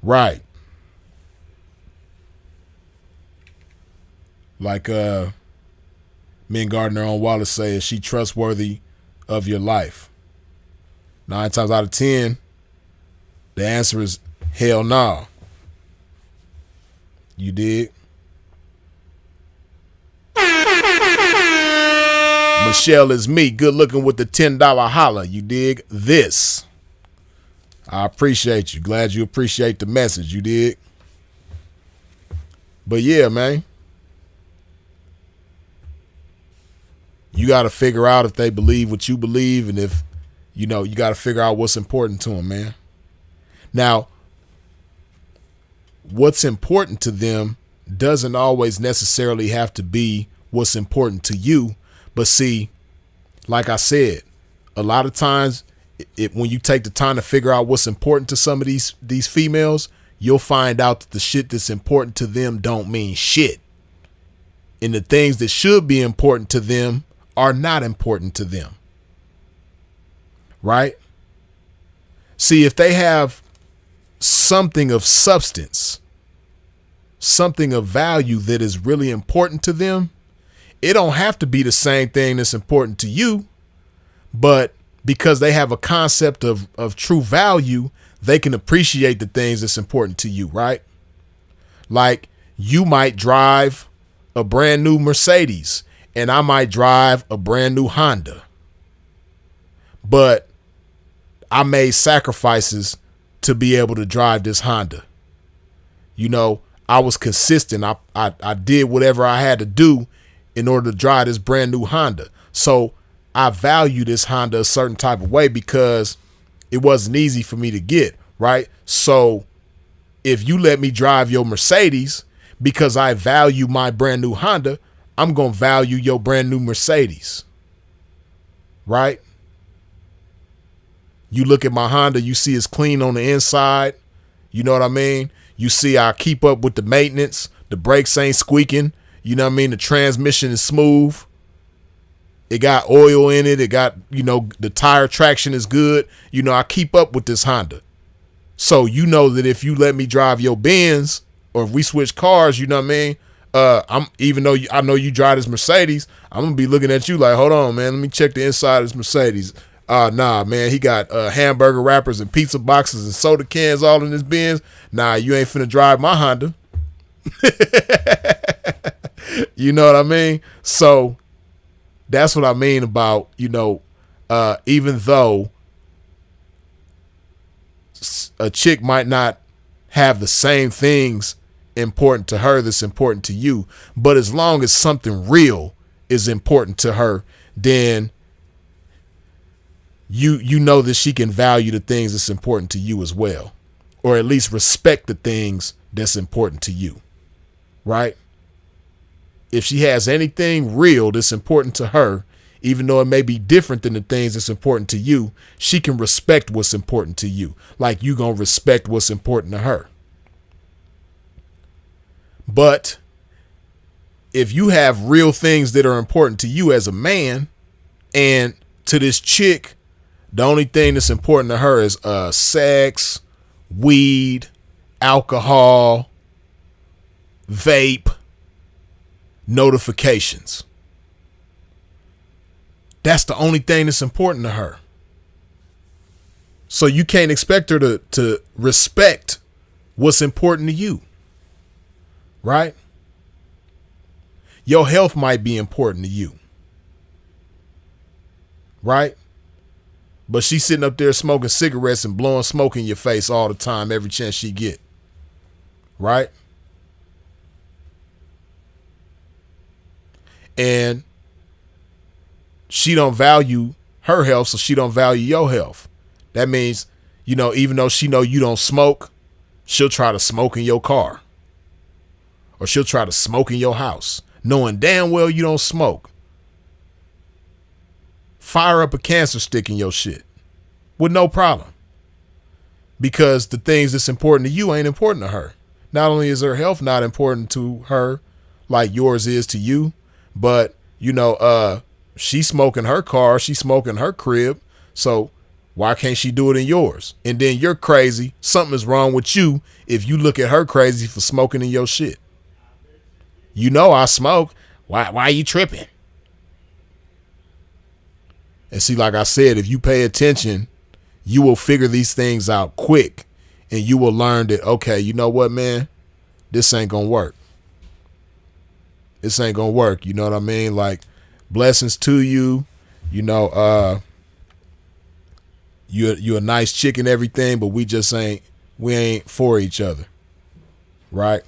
Right. Like Min Gardner on Wallace say, is she trustworthy of your life? 9 times out of 10, the answer is hell no. You dig? Michelle is me, good looking with the $10 holla. You dig? This. I appreciate you. Glad you appreciate the message. You dig? But yeah, man. You got to figure out if they believe what you believe, and if, you know, you got to figure out what's important to them, man. Now, what's important to them doesn't always necessarily have to be what's important to you. But see, like I said, a lot of times when you take the time to figure out what's important to some of these females, you'll find out that the shit that's important to them don't mean shit. And the things that should be important to them are not important to them. Right? See, if they have something of substance, something of value that is really important to them, it don't have to be the same thing that's important to you, but because they have a concept of true value, they can appreciate the things that's important to you, right? Like, you might drive a brand new Mercedes and I might drive a brand new Honda, but I made sacrifices to be able to drive this Honda. You know, I was consistent. I did whatever I had to do in order to drive this brand new Honda. So I value this Honda a certain type of way because It wasn't easy for me to get, right? So if you let me drive your Mercedes because I value my brand new Honda, I'm going to value your brand new Mercedes, right? You look at my Honda, you see it's clean on the inside. You know what I mean? You see I keep up with the maintenance. The brakes ain't squeaking. You know what I mean? The transmission is smooth. It got oil in it. It got, the tire traction is good. I keep up with this Honda. So you know that if you let me drive your Benz, or if we switch cars, you know what I mean? Even though I know you drive this Mercedes, I'm gonna be looking at you like, hold on, man, let me check the inside of this Mercedes. Nah, man, he got hamburger wrappers and pizza boxes and soda cans all in his Benz. Nah, you ain't finna drive my Honda. You know what I mean? So that's what I mean about, even though a chick might not have the same things important to her that's important to you, but as long as something real is important to her, then you know that she can value the things that's important to you as well, or at least respect the things that's important to you, right? If she has anything real that's important to her, even though it may be different than the things that's important to you, she can respect what's important to you, like you gonna respect what's important to her. But if you have real things that are important to you as a man, and to this chick, the only thing that's important to her is sex, weed, alcohol, vape, notifications. That's the only thing that's important to her. So you can't expect her to respect what's important to you, right? Your health might be important to you, right? But she's sitting up there smoking cigarettes and blowing smoke in your face all the time, every chance she get, right? And she don't value her health, so she don't value your health. That means, even though she know you don't smoke, she'll try to smoke in your car, or she'll try to smoke in your house, knowing damn well you don't smoke. Fire up a cancer stick in your shit with no problem, because the things that's important to you ain't important to her. Not only is her health not important to her like yours is to you, but she's smoking her car, she's smoking her crib, so why can't she do it in yours? And then you're crazy. Something is wrong with you if you look at her crazy for smoking in your shit. I smoke. Why are you tripping? And see, like I said, if you pay attention, you will figure these things out quick, and you will learn that, okay, you know what, man? This ain't gonna work. This ain't gonna work. You know what I mean? Like, blessings to you. You're a nice chick and everything, but we ain't for each other, right?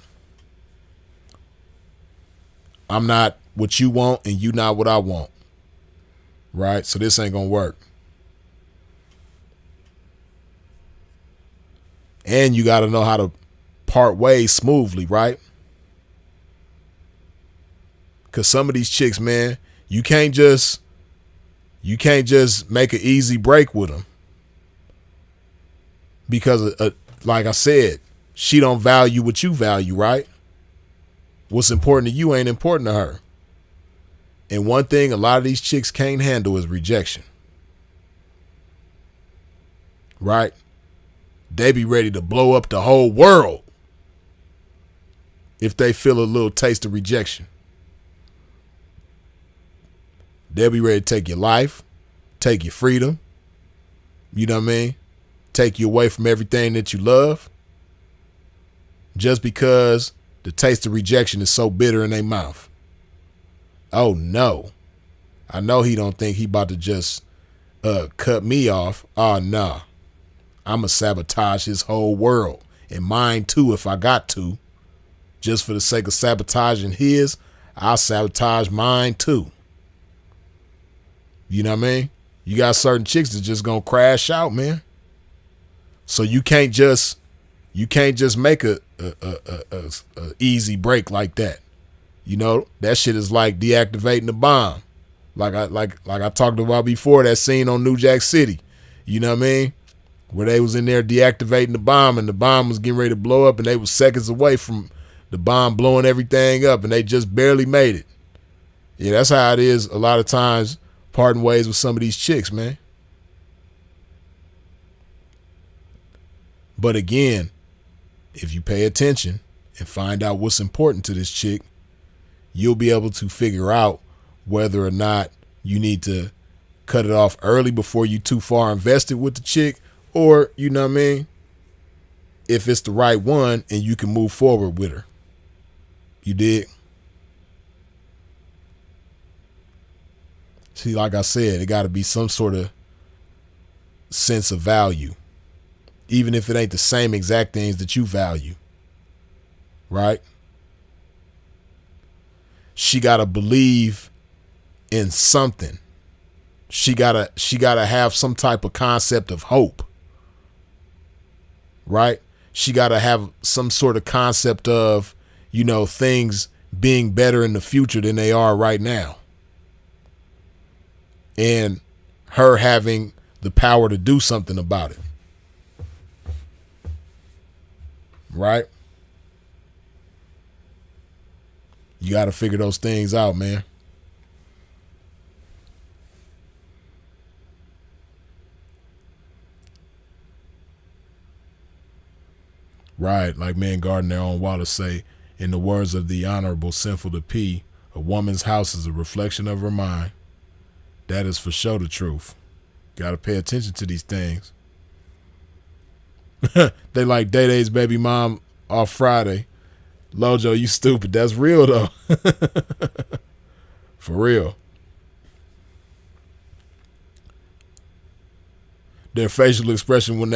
I'm not what you want, and you not what I want, right? So this ain't gonna work. And you got to know how to part ways smoothly, right? Because some of these chicks, man, you can't just make an easy break with them, because like I said, she don't value what you value, right? What's important to you ain't important to her. And one thing a lot of these chicks can't handle is rejection, right? They be ready to blow up the whole world if they feel a little taste of rejection. They'll be ready to take your life, take your freedom, you know what I mean? Take you away from everything that you love, just because the taste of rejection is so bitter in their mouth. Oh no, I know he don't think he about to just cut me off. Oh no, I'ma sabotage his whole world, and mine too if I got to. Just for the sake of sabotaging his, I'll sabotage mine too. You know what I mean? You got certain chicks that just gonna crash out, man. So you can't just make a easy break like that. You know, that shit is like deactivating the bomb. Like I talked about before, that scene on New Jack City. You know what I mean? Where they was in there deactivating the bomb, and the bomb was getting ready to blow up, and they was seconds away from the bomb blowing everything up, and they just barely made it. Yeah, that's how it is a lot of times, parting ways with some of these chicks, man. But again, if you pay attention and find out what's important to this chick, you'll be able to figure out whether or not you need to cut it off early before you too far invested with the chick, or, you know what I mean, if it's the right one and you can move forward with her. You dig? See, like I said, it got to be some sort of sense of value, even if it ain't the same exact things that you value, right? She got to believe in something. She gotta have some type of concept of hope, right? She gotta have some sort of concept of, you know, things being better in the future than they are right now. And her having the power to do something about it. Right? You got to figure those things out, man. Right, like man Gardner on Wallace say, in the words of the Honorable Sinful to P, a woman's house is a reflection of her mind. That is for sure the truth. Got to pay attention to these things. They like Day Day's baby mom off Friday. Lojo, you stupid. That's real though. For real. Their facial expression when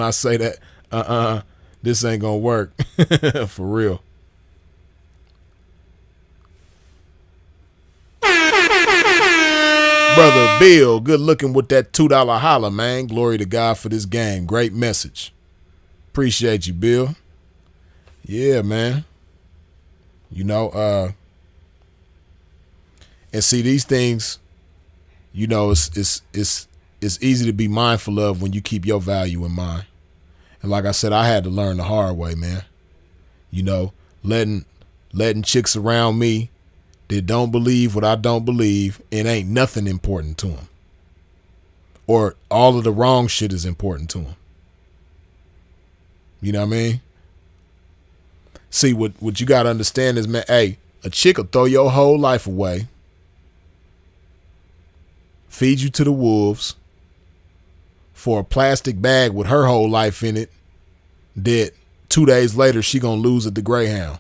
I say that, this ain't gonna work. For real. Brother Bill, good looking with that $2 holler, man. Glory to God for this game. Great message. Appreciate you, Bill. Yeah, man. You know, and see these things, you know, it's easy to be mindful of when you keep your value in mind. And like I said, I had to learn the hard way, man. You know, letting chicks around me that don't believe what I don't believe, and ain't nothing important to them. Or all of the wrong shit is important to them. You know what I mean? See, what you got to understand is, man, hey, a chick will throw your whole life away, feed you to the wolves for a plastic bag with her whole life in it that 2 days later she gonna lose at the Greyhound.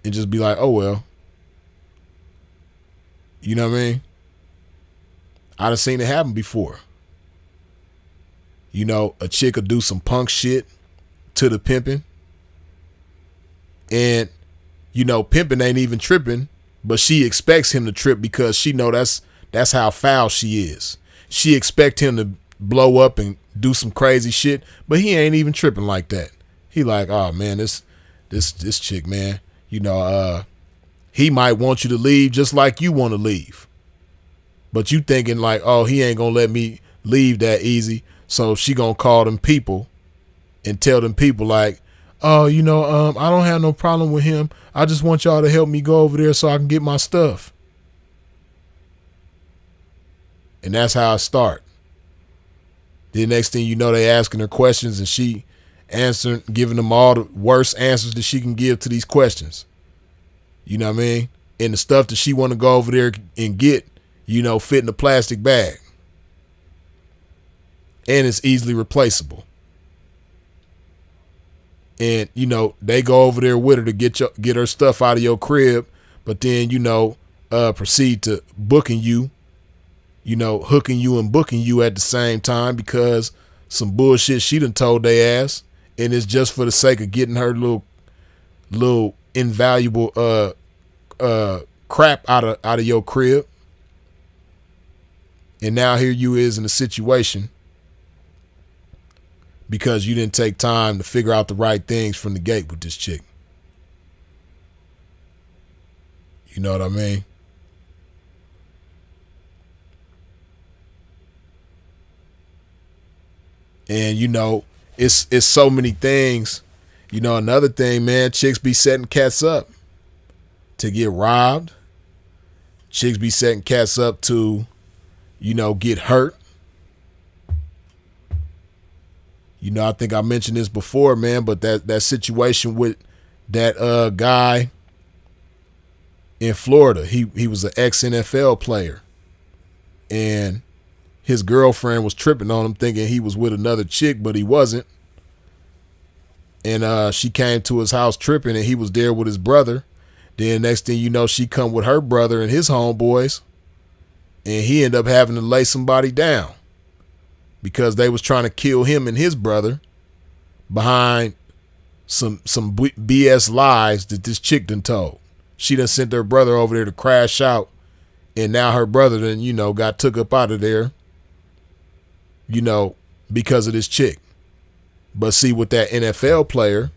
And just be like, oh, well. You know what I mean? I done seen it happen before. You know, a chick will do some punk shit to the pimping. And, you know, pimping ain't even tripping, but she expects him to trip because she know that's how foul she is. She expect him to blow up and do some crazy shit, but he ain't even tripping like that. He like, oh man, this chick, man, you know, he might want you to leave just like you want to leave. But you thinking like, oh, he ain't gonna let me leave that easy. So she gonna call them people and tell them people like, oh, you know, I don't have no problem with him. I just want y'all to help me go over there so I can get my stuff. And that's how it start. The next thing you know, they asking her questions and she answering, giving them all the worst answers that she can give to these questions. You know what I mean? And the stuff that she want to go over there and get, you know, fit in a plastic bag. And it's easily replaceable. And, you know, they go over there with her to get her stuff out of your crib, but then, you know, proceed to booking you, you know, hooking you and booking you at the same time because some bullshit she done told they ass, and it's just for the sake of getting her little invaluable crap out of your crib. And now here you is in a situation because you didn't take time to figure out the right things from the gate with this chick. You know what I mean? And you know, it's so many things. You know, another thing, man, chicks be setting cats up to get robbed. Chicks be setting cats up to, you know, get hurt. You know, I think I mentioned this before, man, but that situation with that guy in Florida, he was an ex-NFL player, and his girlfriend was tripping on him thinking he was with another chick, but he wasn't. And she came to his house tripping, and he was there with his brother. Then next thing you know, she come with her brother and his homeboys, and he ended up having to lay somebody down because they was trying to kill him and his brother behind some BS lies that this chick done told. She done sent her brother over there to crash out, and now her brother done, you know, got took up out of there, you know, because of this chick. But see, with that NFL player,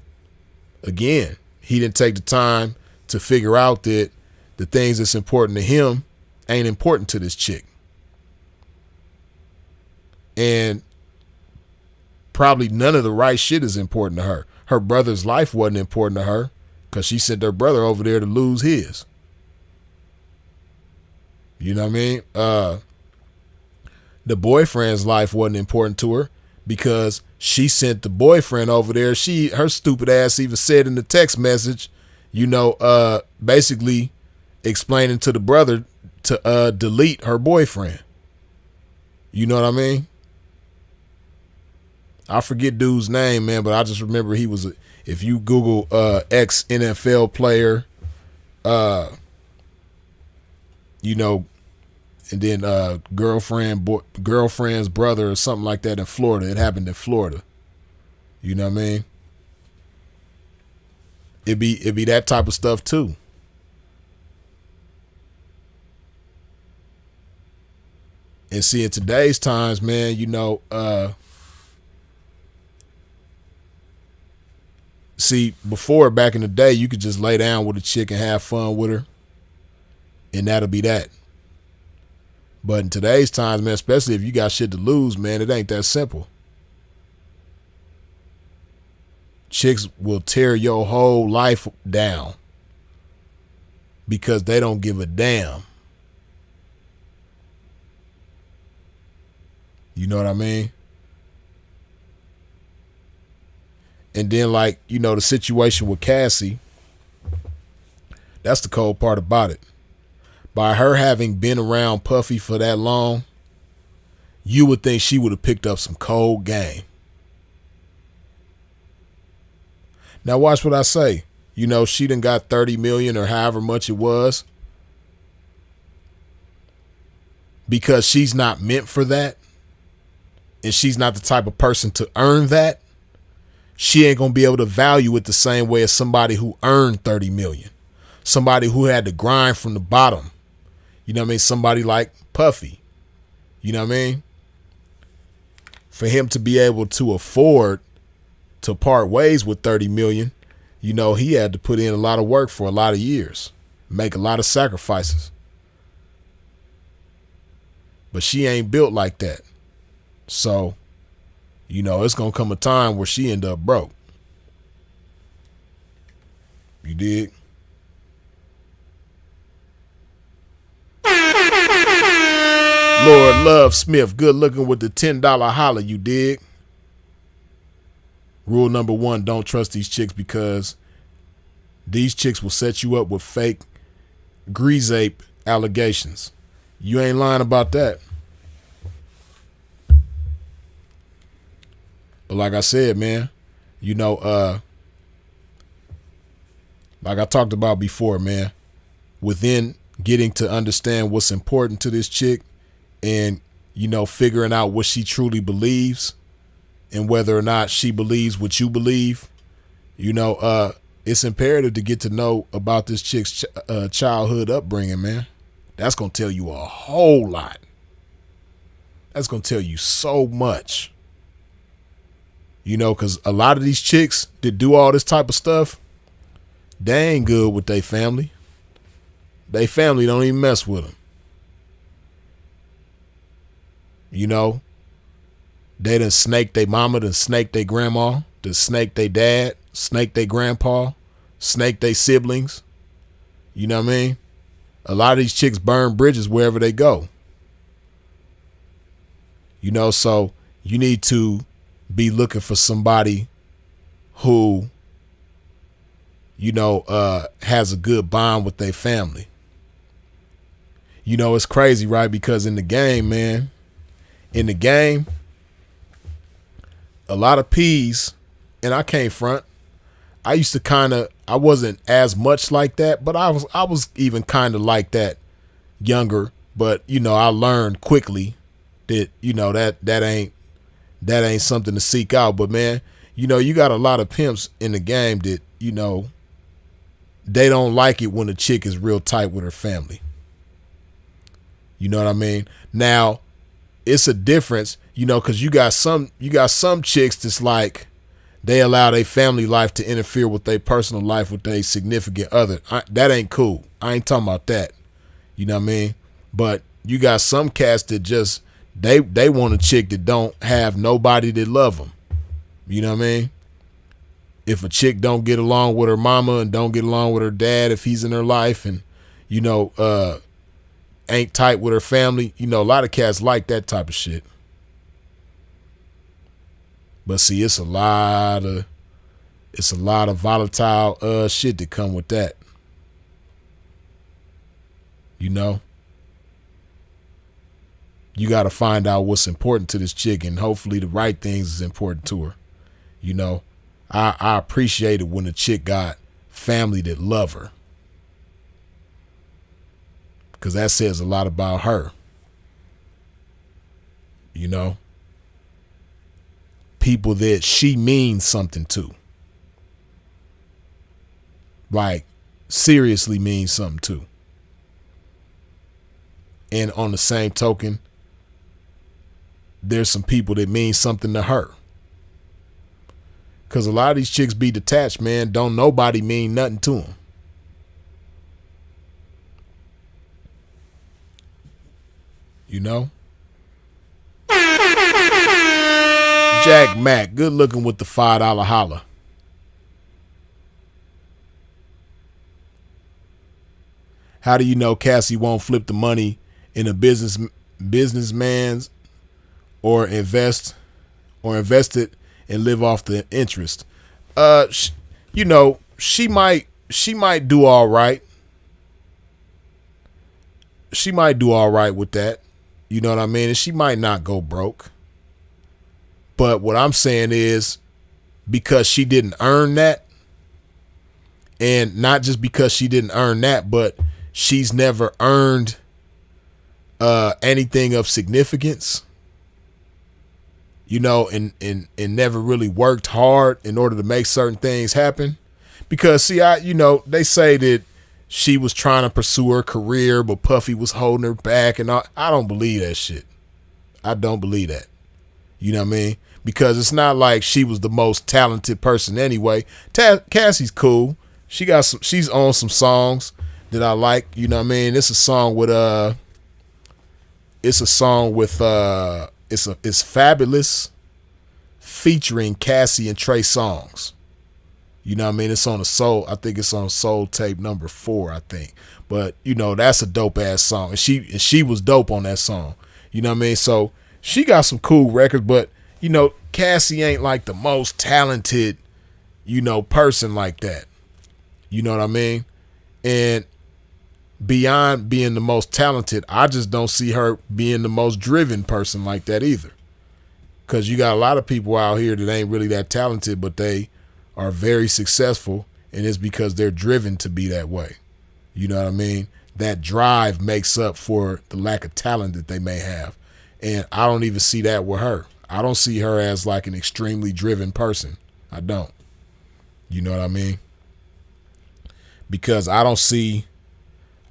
again, he didn't take the time to figure out that the things that's important to him ain't important to this chick. And probably none of the right shit is important to her. Her brother's life wasn't important to her because she sent her brother over there to lose his. You know what I mean? The boyfriend's life wasn't important to her because she sent the boyfriend over there. Her stupid ass even said in the text message, you know, basically explaining to the brother to delete her boyfriend. You know what I mean? I forget dude's name, man, but I just remember he was, if you Google ex-NFL player, you know, and then girlfriend's brother or something like that in Florida. It happened in Florida. You know what I mean? It'd be that type of stuff too. And see, in today's times, man, you know, see, before, back in the day, you could just lay down with a chick and have fun with her, and that'll be that. But in today's times, man, especially if you got shit to lose, man, it ain't that simple. Chicks will tear your whole life down because they don't give a damn. You know what I mean? And then, like, you know, the situation with Cassie, that's the cold part about it. By her having been around Puffy for that long, you would think she would have picked up some cold game. Now watch what I say. You know, she done got 30 million or however much it was. Because she's not meant for that, and she's not the type of person to earn that, she ain't gonna be able to value it the same way as somebody who earned 30 million. Somebody who had to grind from the bottom. You know what I mean? Somebody like Puffy. You know what I mean? For him to be able to afford to part ways with 30 million, you know, he had to put in a lot of work for a lot of years, make a lot of sacrifices. But she ain't built like that. So, you know, it's going to come a time where she end up broke. You dig? Lord Love Smith, good looking with the $10 holler, you dig? Rule number 1, don't trust these chicks because these chicks will set you up with fake grease ape allegations. You ain't lying about that. But like I said, man, you know, like I talked about before, man, within getting to understand what's important to this chick and, you know, figuring out what she truly believes and whether or not she believes what you believe, you know, it's imperative to get to know about this chick's childhood upbringing, man. That's going to tell you a whole lot. That's going to tell you so much. Because a lot of these chicks that do all this type of stuff, they ain't good with their family. They family don't even mess with them. They done snake their mama, done snake their grandma, done snake their dad, snake their grandpa, snake their siblings. You know what I mean? A lot of these chicks burn bridges wherever they go. So you need to be looking for somebody who, has a good bond with their family. It's crazy, right? Because in the game, a lot of P's, and I can't front. I used to I wasn't as much like that, but I was even kind of like that younger. But, I learned quickly that, that ain't something to seek out. But man, you got a lot of pimps in the game that, they don't like it when a chick is real tight with her family. You know what I mean? Now, it's a difference, because you got some chicks that's like, they allow their family life to interfere with their personal life with their significant other. That ain't cool. I ain't talking about that. You know what I mean? But you got some cats that just, they want a chick that don't have nobody that love them. You know what I mean? If a chick don't get along with her mama and don't get along with her dad if he's in her life, and, ain't tight with her family, a lot of cats like that type of shit. But see, it's a lot of volatile shit that come with that. You got to find out what's important to this chick, and hopefully the right things is important to her. I appreciate it when a chick got family that love her, because that says a lot about her. People that she means something to. Like, seriously means something to. And on the same token, there's some people that mean something to her. Because a lot of these chicks be detached, man. Don't nobody mean nothing to them. Jack Mack, good looking with the $5 holla. How do you know Cassie won't flip the money in a businessman's or invest it and live off the interest? She might do all right. She might do all right with that. You know what I mean? And she might not go broke. But what I'm saying is, because she didn't earn that, and not just because she didn't earn that, but she's never earned anything of significance, and never really worked hard in order to make certain things happen. Because see, they say that she was trying to pursue her career, but Puffy was holding her back, and all. I don't believe that shit. I don't believe that. You know what I mean? Because it's not like she was the most talented person anyway. Cassie's cool. She's on some songs that I like. You know what I mean? It's Fabulous featuring Cassie and Trey Songz. You know what I mean? It's on I think it's on Soul Tape number 4, I think. But, that's a dope ass song. And she was dope on that song. You know what I mean? So she got some cool records, but Cassie ain't like the most talented, person like that. You know what I mean? And beyond being the most talented, I just don't see her being the most driven person like that either. Because you got a lot of people out here that ain't really that talented, but they are very successful, and it's because they're driven to be that way. You know what I mean? That drive makes up for the lack of talent that they may have. And I don't even see that with her. I don't see her as like an extremely driven person. I don't. You know what I mean? Because I don't see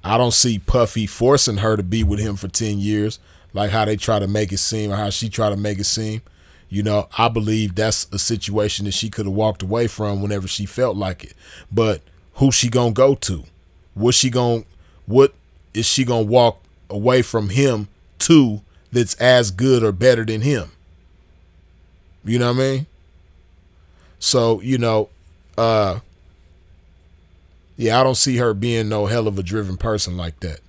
Puffy forcing her to be with him for 10 years, like how they try to make it seem, or how she try to make it seem. I believe that's a situation that she could have walked away from whenever she felt like it. But who's she gonna go to? What is she gonna walk away from him to that's as good or better than him? You know what I mean? So, yeah, I don't see her being no hell of a driven person like that,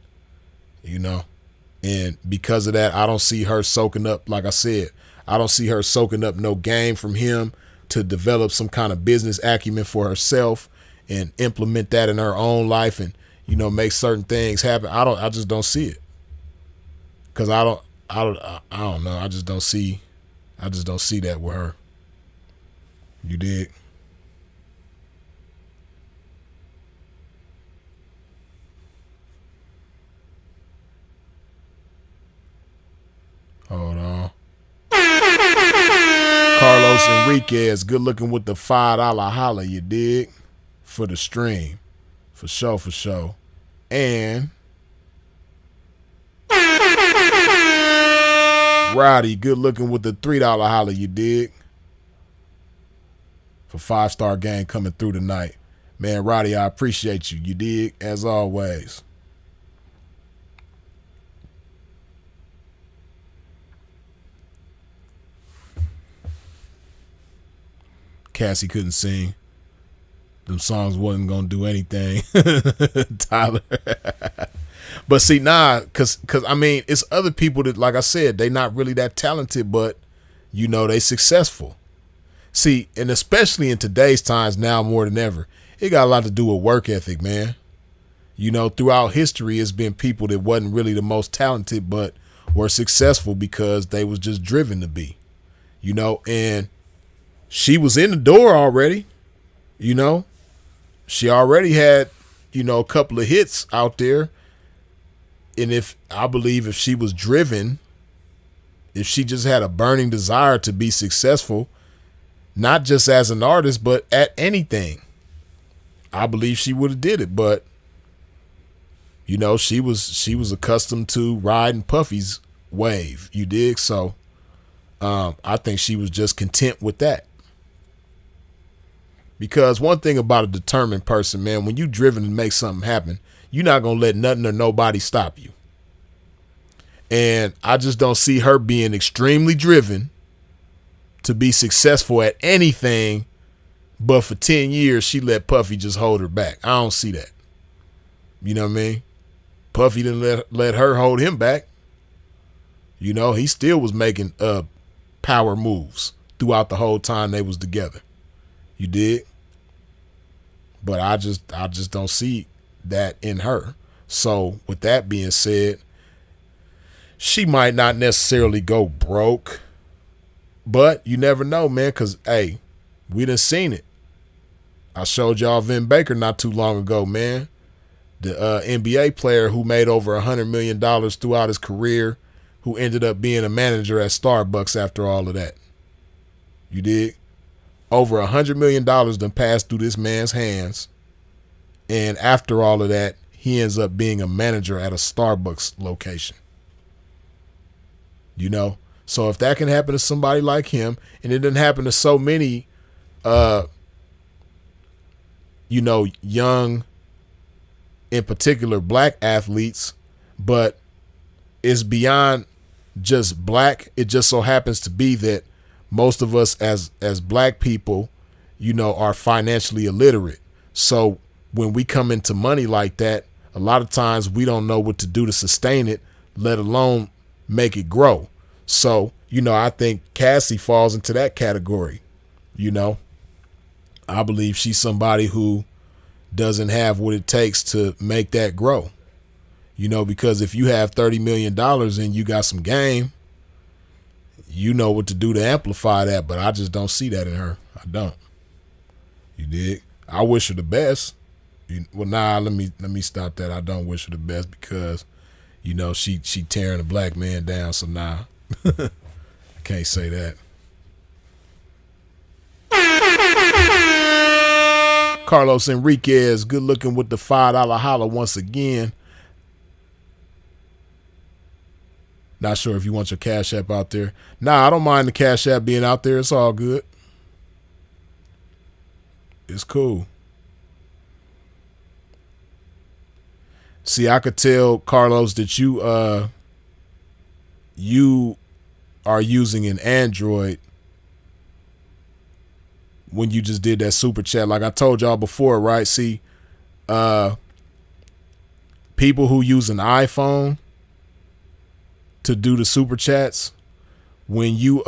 And because of that, I don't see her soaking up, like I said, I don't see her soaking up no game from him to develop some kind of business acumen for herself and implement that in her own life and, make certain things happen. I just don't see it. Cause I don't know. I just don't see that with her. You dig? Hold on. Carlos Enriquez, good looking with the $5 holla, you dig? For the stream. For sure. And Roddy, good looking with the $3 holla, you dig? For 5-star game coming through tonight. Man, Roddy, I appreciate you. You dig? As always. Cassie couldn't sing. Them songs wasn't gonna do anything. Tyler. But see, cause I mean, it's other people that, like I said, they not really that talented, but they successful. See, and especially in today's times now more than ever, it got a lot to do with work ethic, man. Throughout history, it's been people that wasn't really the most talented, but were successful because they was just driven to be, and she was in the door already, She already had, a couple of hits out there. And if she was driven, if she just had a burning desire to be successful, not just as an artist, but at anything, I believe she would have did it. But, she was accustomed to riding Puffy's wave. You dig? So I think she was just content with that. Because one thing about a determined person, man, when you driven to make something happen, you're not going to let nothing or nobody stop you. And I just don't see her being extremely driven to be successful at anything, but for 10 years, she let Puffy just hold her back. I don't see that. You know what I mean? Puffy didn't let her hold him back. He still was making power moves throughout the whole time they was together. You dig? But I just don't see that in her. So with that being said, she might not necessarily go broke, but you never know, man, because, hey, we done seen it. I showed y'all Vin Baker not too long ago, man. The NBA player who made over $100 million throughout his career, who ended up being a manager at Starbucks after all of that. You dig? Over $100 million done passed through this man's hands. And after all of that, he ends up being a manager at a Starbucks location. So if that can happen to somebody like him, and it didn't happen to so many, young, in particular, black athletes, but it's beyond just black. It just so happens to be that most of us as black people, are financially illiterate. So when we come into money like that, a lot of times we don't know what to do to sustain it, let alone make it grow. So, I think Cassie falls into that category. I believe she's somebody who doesn't have what it takes to make that grow. Because if you have $30 million and you got some game, you know what to do to amplify that, but I just don't see that in her. I don't. You dig? I wish her the best. Well, let me stop that. I don't wish her the best because, she tearing a black man down. So I can't say that. Carlos Enriquez, good looking with the $5 holla once again. Not sure if you want your Cash App out there. Nah, I don't mind the Cash App being out there. It's all good. It's cool. See, I could tell, Carlos, that you are using an Android when you just did that super chat. Like I told y'all before, right? See, people who use an iPhone to do the super chats, when you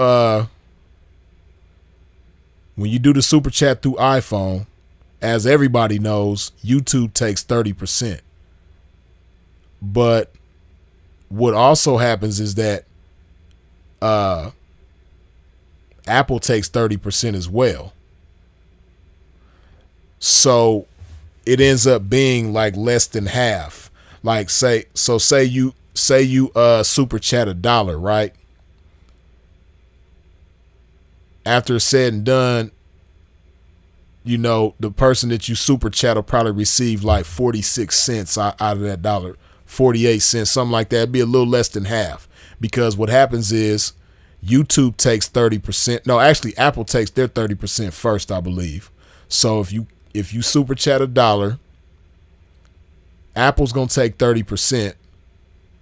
do the super chat through iPhone, as everybody knows, YouTube takes 30%. But what also happens is that Apple takes 30% as well. So it ends up being like less than half. Like say you super chat $1, right? After it's said and done, you know, the person that you super chat will probably receive like 46 cents out of that dollar, 48 cents, something like that. It'd be a little less than half, because what happens is YouTube takes 30%. No, actually Apple takes their 30% first, I believe. So if you super chat $1, Apple's gonna take 30%.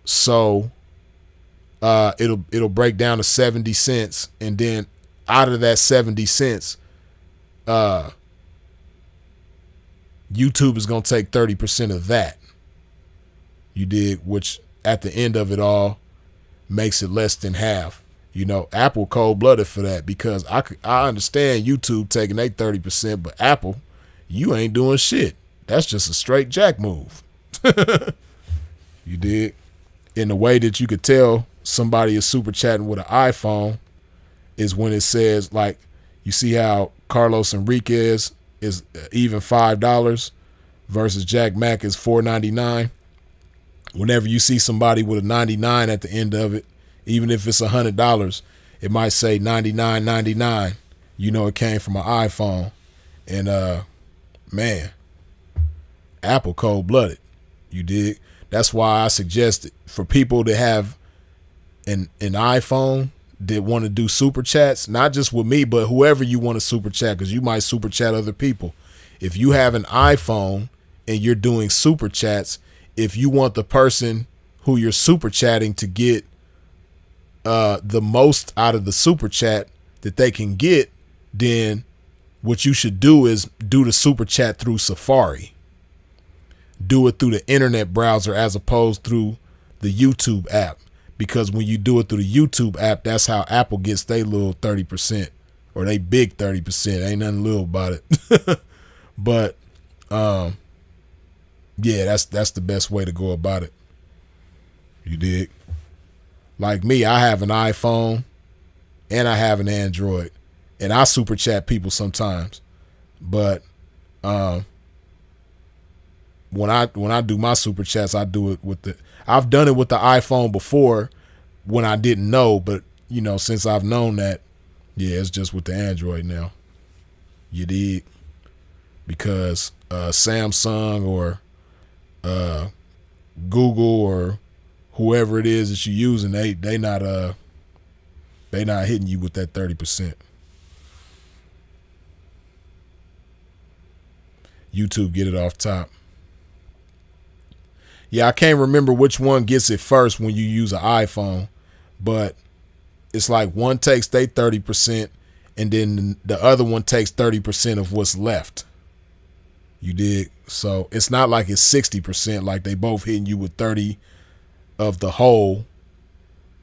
So it'll break down to 70 cents, and then out of that 70 cents, YouTube is gonna take 30% of that. You dig? Which at the end of it all makes it less than half. You know, Apple cold-blooded for that, because I understand YouTube taking their 30%, but Apple, you ain't doing shit. That's just a straight jack move. You dig? In the way that you could tell somebody is super chatting with an iPhone is when it says, like, you see how Carlos Enriquez is even $5 versus Jack Mack is $4.99. Whenever you see somebody with a 99 at the end of it, even if it's $100, it might say 99.99. You know it came from an iPhone. And man, Apple cold-blooded. You dig? That's why I suggested for people to have an iPhone that want to do super chats, not just with me, but whoever you want to super chat, because you might super chat other people. If you have an iPhone and you're doing super chats, if you want the person who you're super chatting to get the most out of the super chat that they can get, then what you should do is do the super chat through Safari. Do it through the internet browser as opposed through the YouTube app. Because when you do it through the YouTube app, that's how Apple gets their little 30%, or they big 30%. Ain't nothing little about it. But yeah, that's the best way to go about it. You dig? Like me, I have an iPhone and I have an Android, and I super chat people sometimes. But when I do my super chats, I do it with I've done it with the iPhone before when I didn't know, but you know, since I've known that, yeah, it's just with the Android now. You dig? Because Samsung or Google or whoever it is that you're using, they not hitting you with that 30%. YouTube get it off top. Yeah, I can't remember which one gets it first when you use an iPhone, but it's like one takes their 30% and then the other one takes 30% of what's left. You dig? So it's not like it's 60%, like they both hitting you with 30 of the whole.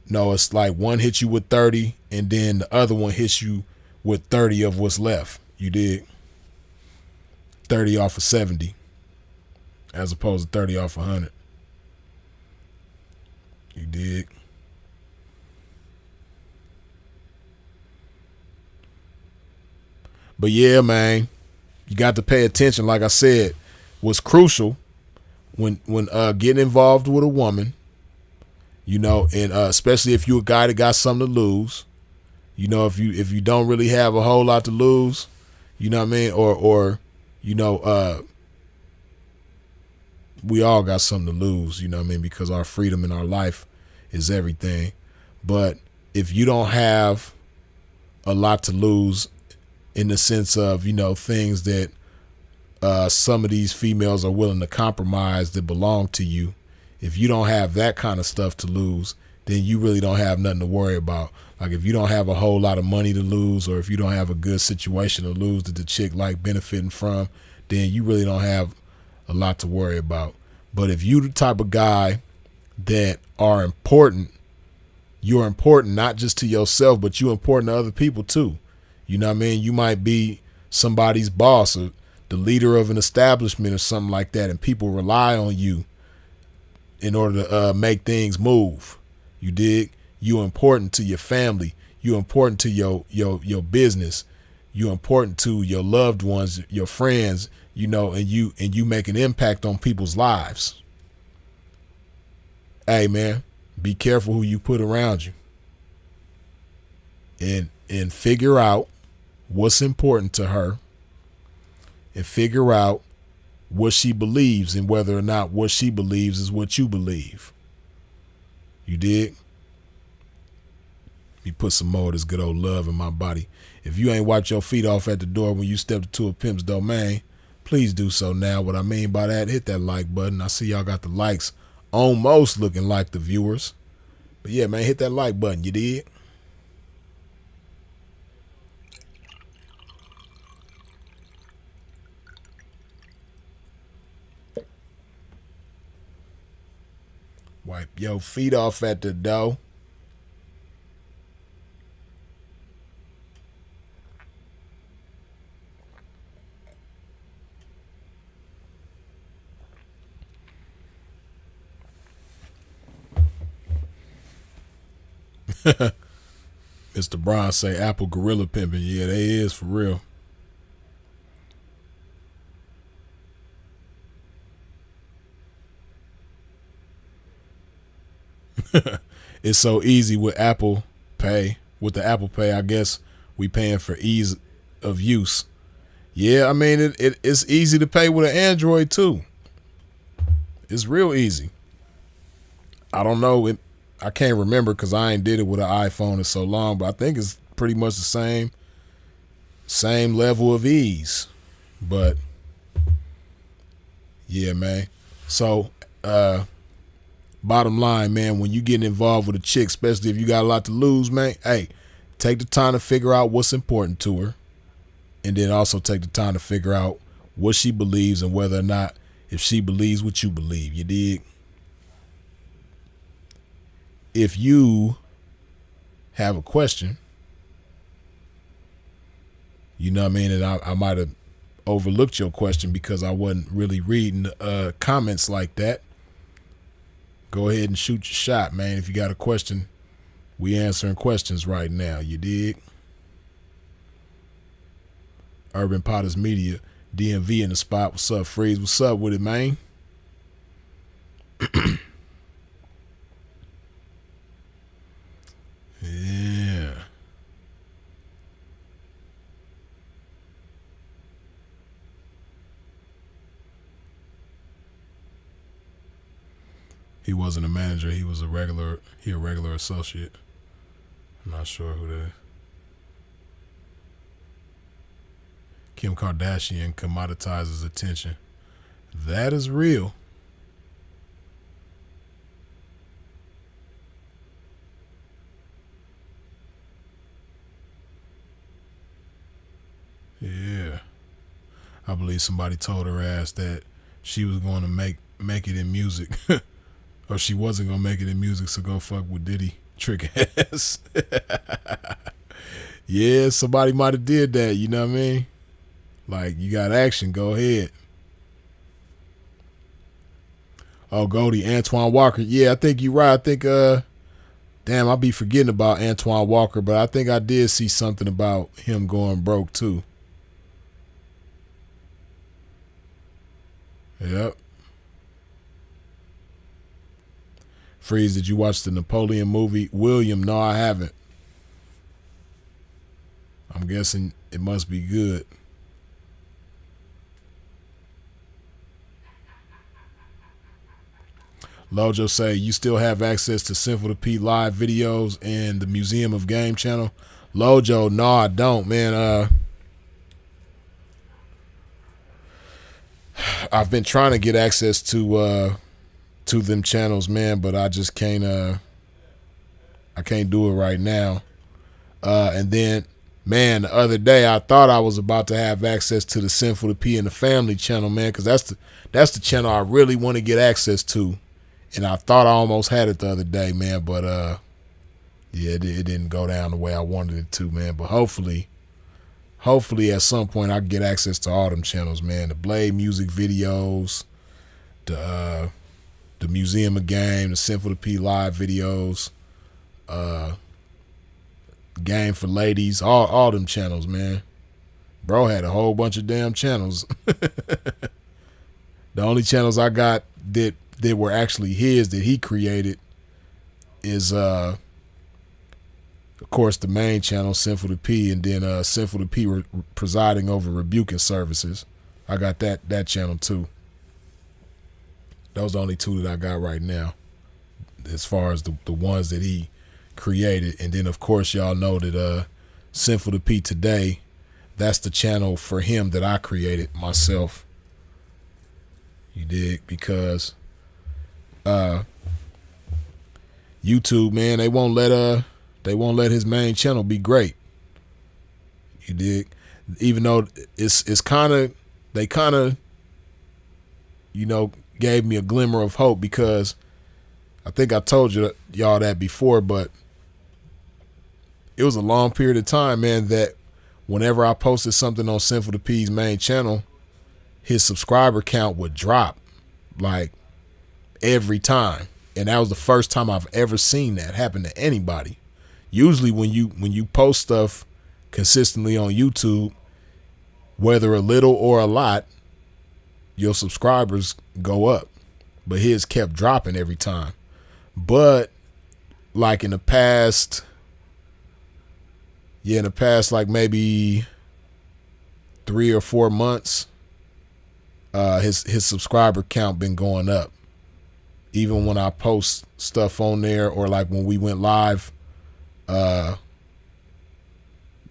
No, it's like one hits you with 30 and then the other one hits you with 30 of what's left. You dig? 30 off of 70 as opposed to 30 off 100. You dig? But yeah, man, you got to pay attention. Like I said, what's crucial when getting involved with a woman, you know, and especially if you're a guy that got something to lose, you know, if you don't really have a whole lot to lose, you know what I mean, or you know, we all got something to lose, you know what I mean, because our freedom in our life is everything. But if you don't have a lot to lose in the sense of, things that some of these females are willing to compromise that belong to you, if you don't have that kind of stuff to lose, then you really don't have nothing to worry about. Like if you don't have a whole lot of money to lose, or if you don't have a good situation to lose that the chick like benefiting from, then you really don't have a lot to worry about. But if you the type of guy that are important, you're important not just to yourself, but you're important to other people too. You know what I mean? You might be somebody's boss or the leader of an establishment or something like that, and people rely on you in order to make things move. You dig? You're important to your family. You're important to your business. You're important to your loved ones, your friends, and you make an impact on people's lives. Hey man, be careful who you put around you. And figure out what's important to her, and figure out what she believes and whether or not what she believes is what you believe. You dig? You put some more of this good old love in my body. If you ain't wiped your feet off at the door when you stepped into a pimp's domain, please do so now. What I mean by that, hit that like button. I see y'all got the likes almost looking like the viewers. But yeah, man, hit that like button. You did? Wipe your feet off at the door. Mr. Brown say Apple gorilla pimping. Yeah, they is for real. It's so easy with Apple Pay. With the Apple Pay, I guess we paying for ease of use. Yeah, I mean, it's easy to pay with an Android too. It's real easy. I don't know. I can't remember because I ain't did it with an iPhone in so long, but I think it's pretty much the same level of ease. But yeah, man. So bottom line, man, when you getting involved with a chick, especially if you got a lot to lose, man, hey, take the time to figure out what's important to her, and then also take the time to figure out what she believes and whether or not if she believes what you believe. You dig? If you have a question, you know what I mean, and I might have overlooked your question because I wasn't really reading comments like that, go ahead and shoot your shot, man. If you got a question, we answering questions right now. You dig? Urban Potters Media, DMV in the spot. What's up, Freeze? What's up with it, man? Yeah. He wasn't a manager. He was a regular associate. I'm not sure who that is. Kim Kardashian commoditizes attention. That is real. Yeah. I believe somebody told her ass that she was going to make it in music. Or she wasn't going to make it in music, so go fuck with Diddy. Trick ass. Yeah, somebody might have did that, you know what I mean? Like, you got action, go ahead. Oh, Goldie, Antoine Walker. Yeah, I think you're right. I think, damn, I'll be forgetting about Antoine Walker, but I think I did see something about him going broke, too. Yep. Freeze, did you watch the Napoleon movie? William, no, I haven't. I'm guessing it must be good. Lojo say, you still have access to Simple to P live videos and the Museum of Game channel? Lojo, no, I don't, man. I've been trying to get access to them channels, man, but I just can't I can't do it right now. And then, man, the other day I thought I was about to have access to the Sinful to P and the Family channel, man, because that's the channel I really want to get access to. And I thought I almost had it the other day, man, but yeah, it didn't go down the way I wanted it to, man. But hopefully at some point I can get access to all them channels, man. The Blade music videos, the Museum of Game, the Sinful to P live videos, Game for Ladies, all them channels, man. Bro had a whole bunch of damn channels. The only channels I got that were actually his, that he created, is of course the main channel, Sinful to P, and then Sinful to P presiding over rebuking services. I got that channel too. Those are the only two that I got right now, as far as the ones that he created. And then of course y'all know that Sinful to P Today, that's the channel for him that I created myself. You dig? Because YouTube, man, they won't let his main channel be great. You dig? Even though it's kind of, they kind of, you know, gave me a glimmer of hope, because I think I told y'all that before, but it was a long period of time, man, that whenever I posted something on Sinful to P's main channel, his subscriber count would drop like every time. And that was the first time I've ever seen that happen to anybody. Usually when you post stuff consistently on YouTube, whether a little or a lot, your subscribers go up. But his kept dropping every time. But like in the past like maybe 3 or 4 months, his subscriber count been going up. Even when I post stuff on there, or like when we went live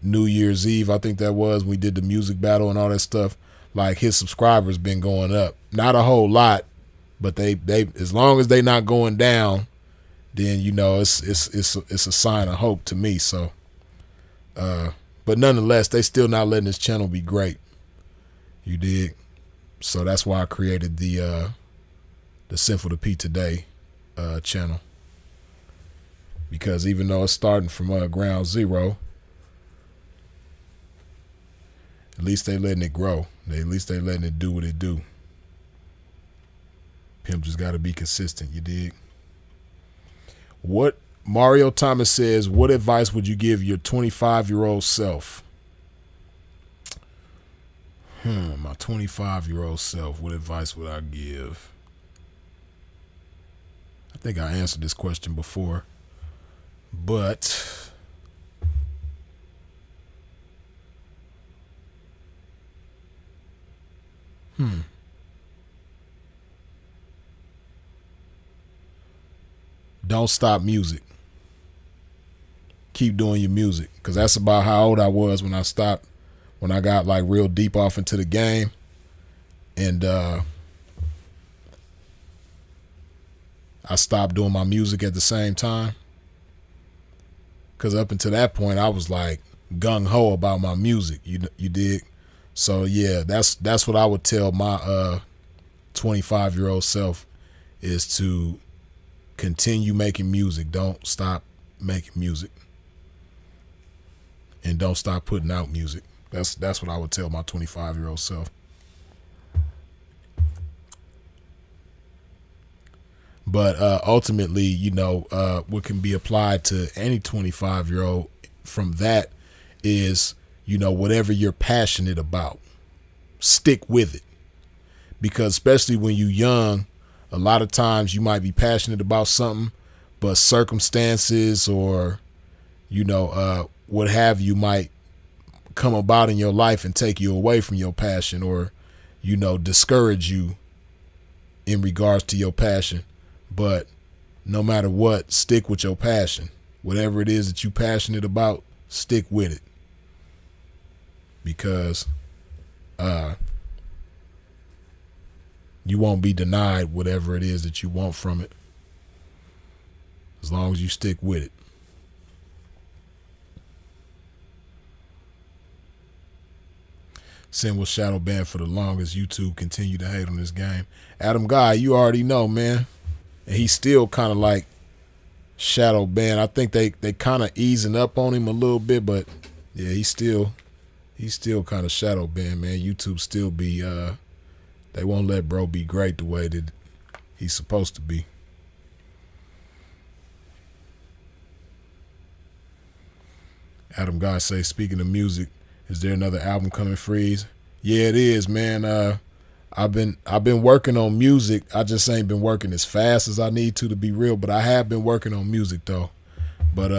New Year's Eve, I think that was, we did the music battle and all that stuff, like his subscribers been going up. Not a whole lot, but they as long as they not going down, then you know it's a sign of hope to me. So but nonetheless, they still not letting this channel be great. You dig? So that's why I created the Sinful to P Today channel, because even though it's starting from ground zero, at least they letting it grow. At least they letting it do what it do. Pimp just got to be consistent. You dig? What Mario Thomas says, what advice would you give your 25-year-old self? My 25-year-old self, what advice would I give? I think I answered this question before, but don't stop music. Keep doing your music, because that's about how old I was when I stopped, when I got like real deep off into the game. And I stopped doing my music at the same time, because up until that point I was like gung-ho about my music. You dig? So yeah, that's what I would tell my 25-year-old self, is to continue making music. Don't stop making music, and don't stop putting out music. That's what I would tell my 25-year-old self. But ultimately, you know, what can be applied to any 25-year-old from that is, you know, whatever you're passionate about, stick with it. Because especially when you're young, a lot of times you might be passionate about something, but circumstances or, you know, what have you might come about in your life and take you away from your passion, or, you know, discourage you in regards to your passion. But no matter what, stick with your passion. Whatever it is that you passionate about, stick with it. Because you won't be denied whatever it is that you want from it, as long as you stick with it. Sin was shadow banned for the longest. YouTube continue to hate on this game. Adam Guy, you already know, man. And he's still kind of like shadow banned. I think they kind of easing up on him a little bit, but yeah, he's still kind of shadow banned, man. YouTube still be they won't let bro be great the way that he's supposed to be. Adam Guy say, speaking of music, is there another album coming, Freeze? Yeah, it is, man. I've been working on music. I just ain't been working as fast as I need to be real, but I have been working on music though. But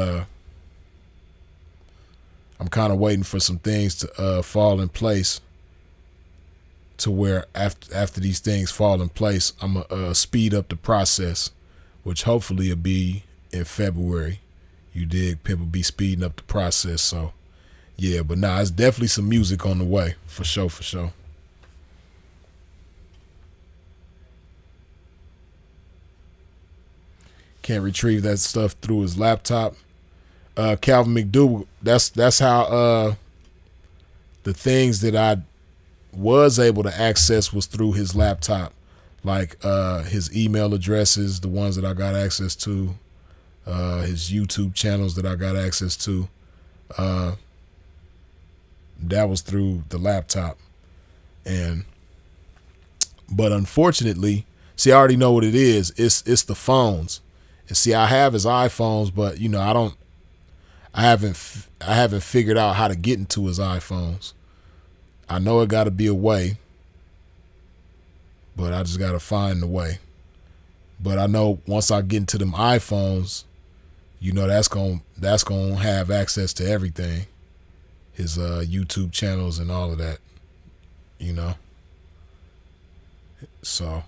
I'm kind of waiting for some things to fall in place, to where after these things fall in place, I'm gonna speed up the process, which hopefully will be in February. You dig? People be speeding up the process, so yeah. But nah, it's definitely some music on the way, for sure, for sure. Can't retrieve that stuff through his laptop. Calvin McDougal, that's how the things that I was able to access was through his laptop, like his email addresses, the ones that I got access to, his YouTube channels that I got access to. That was through the laptop. But unfortunately, see, I already know what it is. It's the phones. And see, I have his iPhones, but you know, I haven't figured out how to get into his iPhones. I know it got to be a way, but I just got to find the way. But I know once I get into them iPhones, you know, that's going to have access to everything. His YouTube channels and all of that, you know. So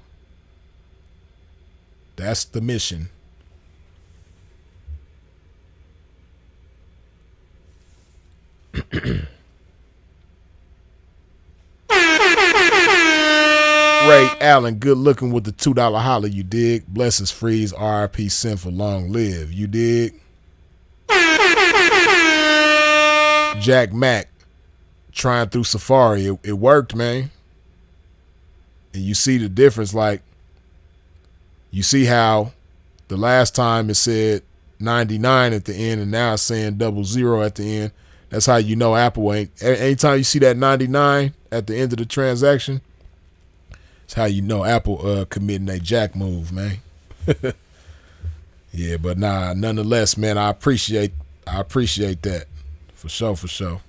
that's the mission. Ray Allen, good looking with the $2 holler, you dig? Blessings, Freeze, RIP, Sinful, long live, you dig? Jack Mack, trying through Safari, it worked, man. And you see the difference, like, you see how the last time it said 99 at the end and now it's saying 00 at the end. That's how you know Apple ain't. Anytime you see that 99 at the end of the transaction, it's how you know Apple committing a jack move, man. Yeah, but nah, nonetheless, man, I appreciate that. For sure, for sure.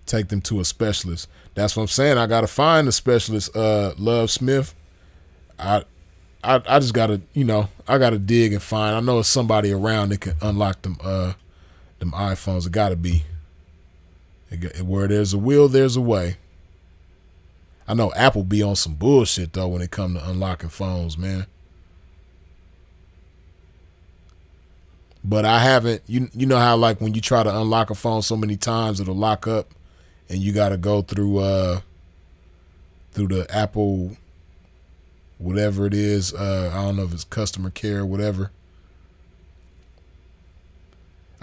Take them to a specialist. That's what I'm saying. I gotta find a specialist, Love Smith. I just gotta, you know, I gotta dig and find. I know it's somebody around that can unlock them iPhones. It gotta be. Where there's a will, there's a way. I know Apple be on some bullshit though when it come to unlocking phones, man. But I haven't. You know how like when you try to unlock a phone so many times it'll lock up, and you gotta go through the Apple, whatever it is. I don't know if it's customer care or whatever.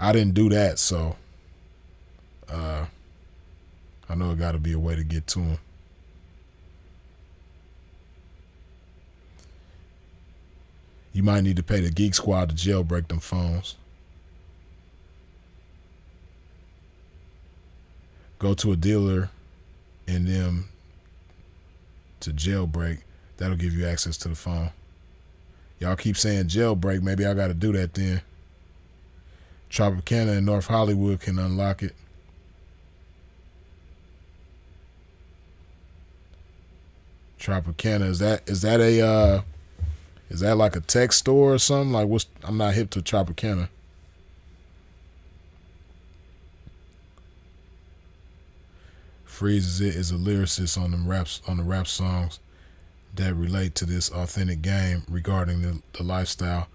I didn't do that, so I know it got to be a way to get to them. You might need to pay the Geek Squad to jailbreak them phones. Go to a dealer and them to jailbreak. That'll give you access to the phone. Y'all keep saying jailbreak. Maybe I got to do that then. Tropicana in North Hollywood can unlock it. Tropicana, is that like a tech store or something? Like I'm not hip to Tropicana. Freeze is a lyricist on the rap songs that relate to this authentic game regarding the lifestyle.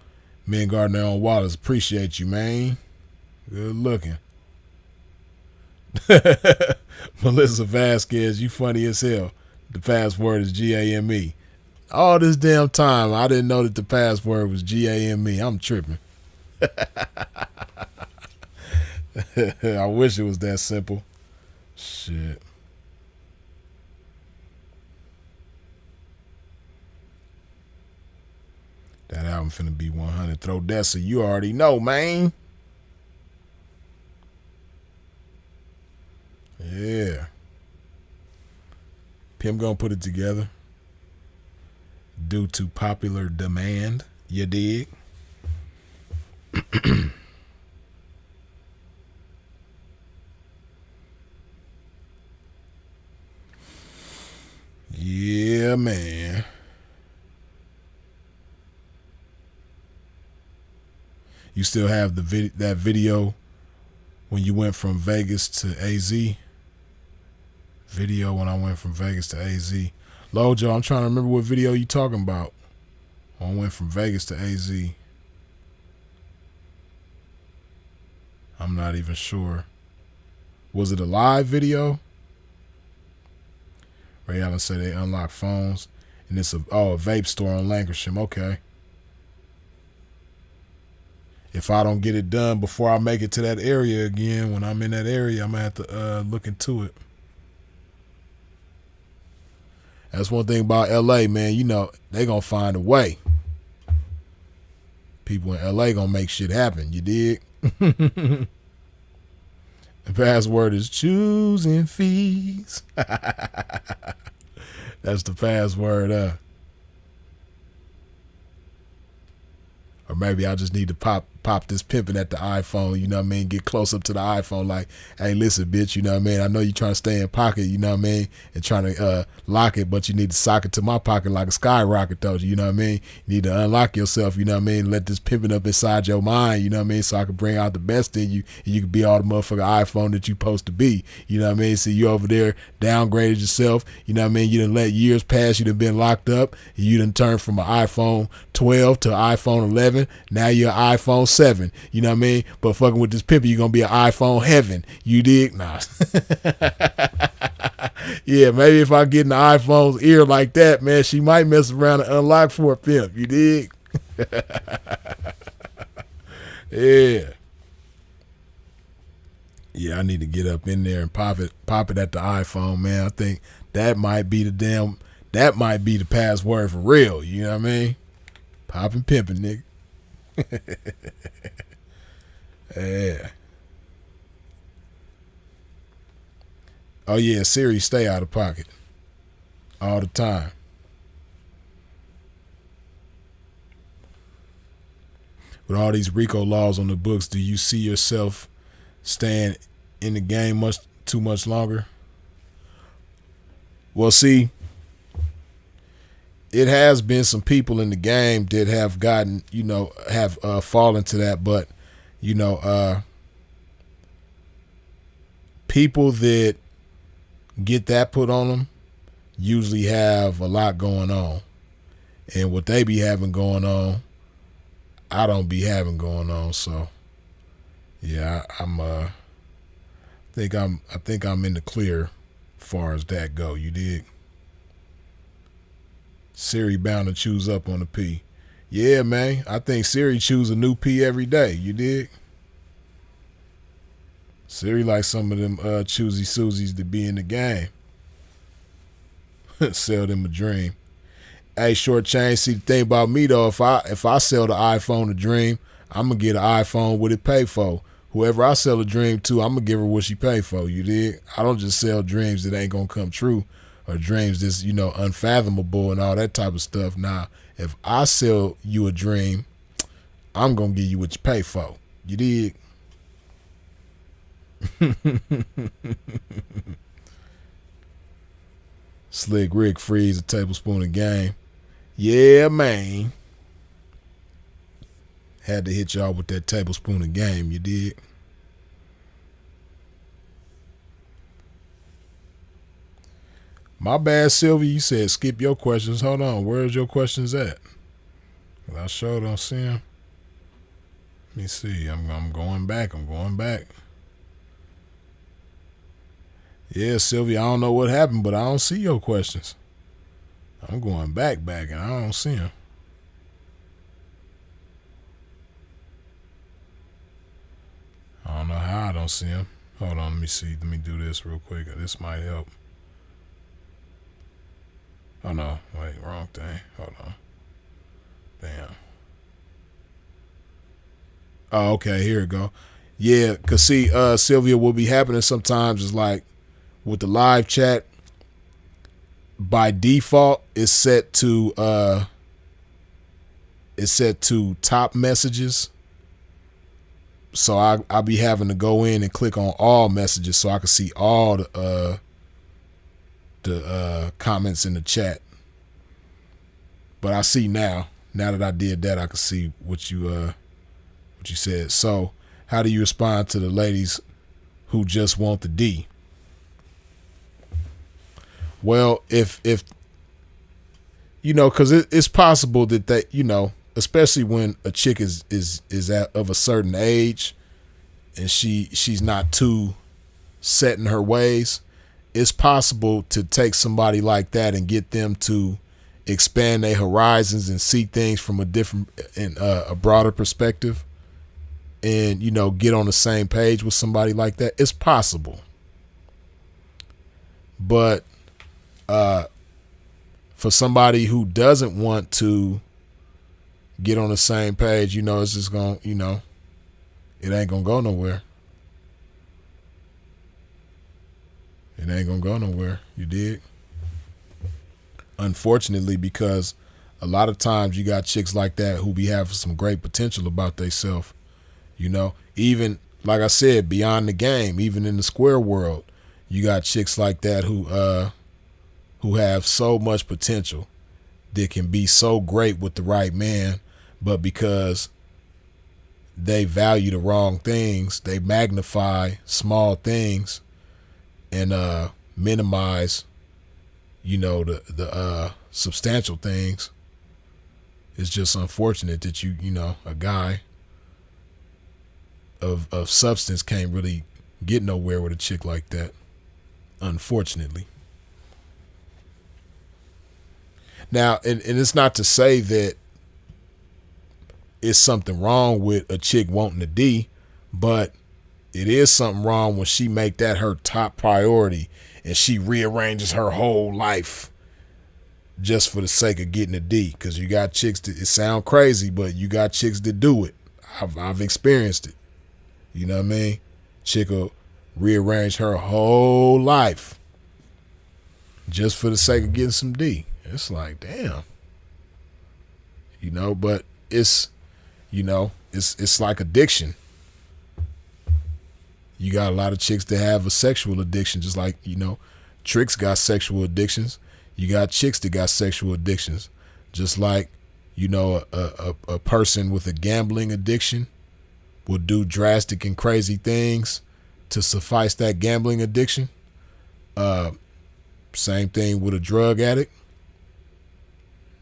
Men guarding their own wallets. Appreciate you, man. Good looking. Melissa Vasquez, you funny as hell. The password is GAME. All this damn time, I didn't know that the password was GAME. I'm tripping. I wish it was that simple. Shit. That album finna be 100. Throw Dessa, you already know, man. Yeah. Pim gonna put it together due to popular demand. You dig? Yeah, man. You still have that video when you went from Vegas to AZ? Video when I went from Vegas to AZ. Lojo, I'm trying to remember what video you talking about. When I went from Vegas to AZ. I'm not even sure. Was it a live video? Ray Allen said they unlock phones. And it's a vape store on Lancashire. Okay. If I don't get it done before I make it to that area again, when I'm in that area, I'm going to have to look into it. That's one thing about LA, man. You know, they going to find a way. People in LA going to make shit happen. You dig? The password is choosing fees. That's the password. Or maybe I just need to pop this pimping at the iPhone, you know what I mean? Get close up to the iPhone like, hey, listen, bitch, you know what I mean? I know you're trying to stay in pocket, you know what I mean? And trying to lock it, but you need to sock it to my pocket like a skyrocket, though, you know what I mean? You need to unlock yourself, you know what I mean? Let this pimping up inside your mind, you know what I mean? So I can bring out the best in you and you can be all the motherfucking iPhone that you supposed to be, you know what I mean? See, you over there downgraded yourself, you know what I mean? You done let years pass, you done been locked up, you done turned from an iPhone 12 to an iPhone 11, now you're an iPhone 7, you know what I mean? But fucking with this pimping, you're gonna be an iPhone heaven. You dig? Nah. Yeah, maybe if I get in the iPhone's ear like that, man, she might mess around and unlock for a pimp. You dig? Yeah. Yeah, I need to get up in there and pop it at the iPhone, man. I think that might be the password for real. You know what I mean? Popping pimping, nigga. Yeah. Oh yeah, Siri stay out of pocket all the time. With all these RICO laws on the books, do you see yourself staying in the game too much longer? Well, see, it has been some people in the game that have gotten, have fallen to that, but people that get that put on them usually have a lot going on, and what they be having going on, I don't be having going on. So yeah, I think I'm in the clear as far as that go. You dig? Siri bound to choose up on the P. Yeah, man. I think Siri choose a new P every day. You dig? Siri like some of them choosy Susies to be in the game. Sell them a dream. Hey, short change. See, the thing about me though, if I sell the iPhone a dream, I'm gonna get an iPhone what it pay for. Whoever I sell a dream to, I'm gonna give her what she pay for. You dig? I don't just sell dreams that ain't gonna come true, or dreams that's unfathomable and all that type of stuff. Now, if I sell you a dream, I'm gonna give you what you pay for. You dig? Slick Rick freeze a tablespoon of game. Yeah, man. Had to hit y'all with that tablespoon of game. You dig? My bad, Sylvia. You said skip your questions. Hold on. Where's your questions at? I sure don't see them. Let me see. I'm going back. I'm going back. Yeah, Sylvia, I don't know what happened, but I don't see your questions. I'm going back, and I don't see them. I don't know how I don't see them. Hold on, let me see. Let me do this real quick. This might help. Oh, no. Wait, wrong thing. Hold on. Damn. Oh, okay. Here we go. Yeah, because see, Sylvia, what be happening sometimes is like with the live chat, by default, it's set to top messages. So I'll be having to go in and click on all messages so I can see all the comments in the chat. But I see now that I did that, I can see what you said. So how do you respond to the ladies who just want the D? Well, if you know, because it's possible that you know, especially when a chick is of a certain age and she's not too set in her ways, it's possible to take somebody like that and get them to expand their horizons and see things from a different and a broader perspective, and you know, get on the same page with somebody like that. It's possible, but for somebody who doesn't want to get on the same page, you know, it's just going to, you know, it ain't going to go nowhere. It ain't going to go nowhere. You dig? Unfortunately, because a lot of times you got chicks like that who be having some great potential about theyself, you know, even like I said, beyond the game, even in the square world, you got chicks like that who have so much potential that can be so great with the right man, but because they value the wrong things, they magnify small things and minimize, you know, the substantial things. It's just unfortunate that you know, a guy of substance can't really get nowhere with a chick like that, unfortunately. Now, and it's not to say that it's something wrong with a chick wanting a D, but it is something wrong when she make that her top priority and she rearranges her whole life just for the sake of getting a D. Because you got chicks that, it sound crazy, but you got chicks that do it. I've experienced it. You know what I mean? Chick will rearrange her whole life just for the sake of getting some D. It's like, damn. You know, but it's, you know, it's like addiction. You got a lot of chicks that have a sexual addiction, just like, you know, Tricks got sexual addictions. You got chicks that got sexual addictions. Just like, you know, a person with a gambling addiction will do drastic and crazy things to suffice that gambling addiction. Same thing with a drug addict.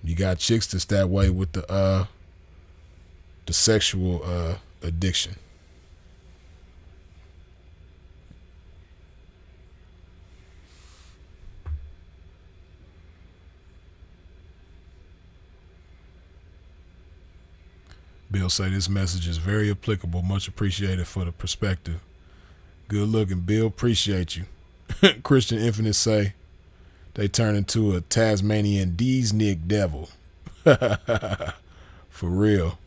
You got chicks that's that way with the sexual addiction. Bill say this message is very applicable. Much appreciated for the perspective. Good looking, Bill. Appreciate you. Christian Infinite say they turn into a Tasmanian Deesnick devil. For real.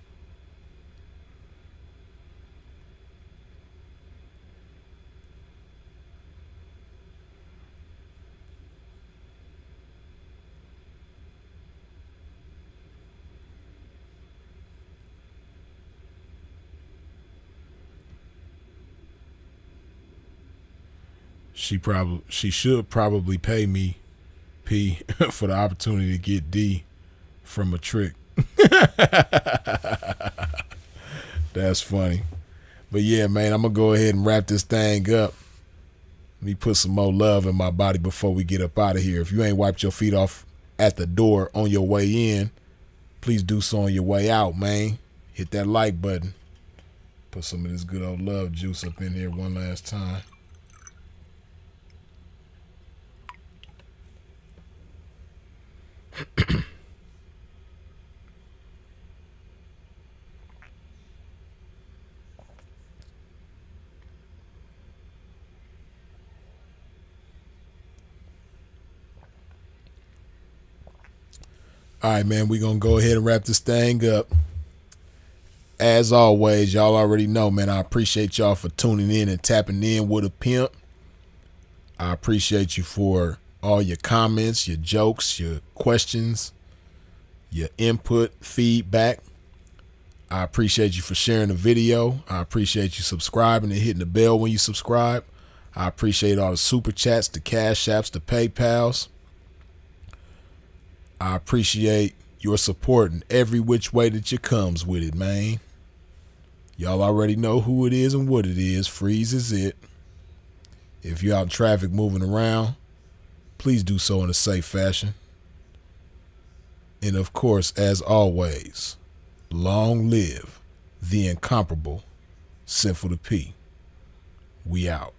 She should probably pay me P for the opportunity to get D from a trick. That's funny. But yeah, man, I'm gonna go ahead and wrap this thing up. Let me put some more love in my body before we get up out of here. If you ain't wiped your feet off at the door on your way in, please do so on your way out, man. Hit that like button. Put some of this good old love juice up in here one last time. All right, man, we're going to go ahead and wrap this thing up. As always, y'all already know, man, I appreciate y'all for tuning in and tapping in with a pimp. I appreciate you for all your comments, your jokes, your questions, your input, feedback. I appreciate you for sharing the video. I appreciate you subscribing and hitting the bell when you subscribe. I appreciate all the super chats, the cash apps, the PayPals. I appreciate your support in every which way that you comes with it, man. Y'all already know who it is and what it is. Freeze is it. If you're out in traffic moving around, please do so in a safe fashion. And of course, as always, long live the incomparable Sinful to P. We out.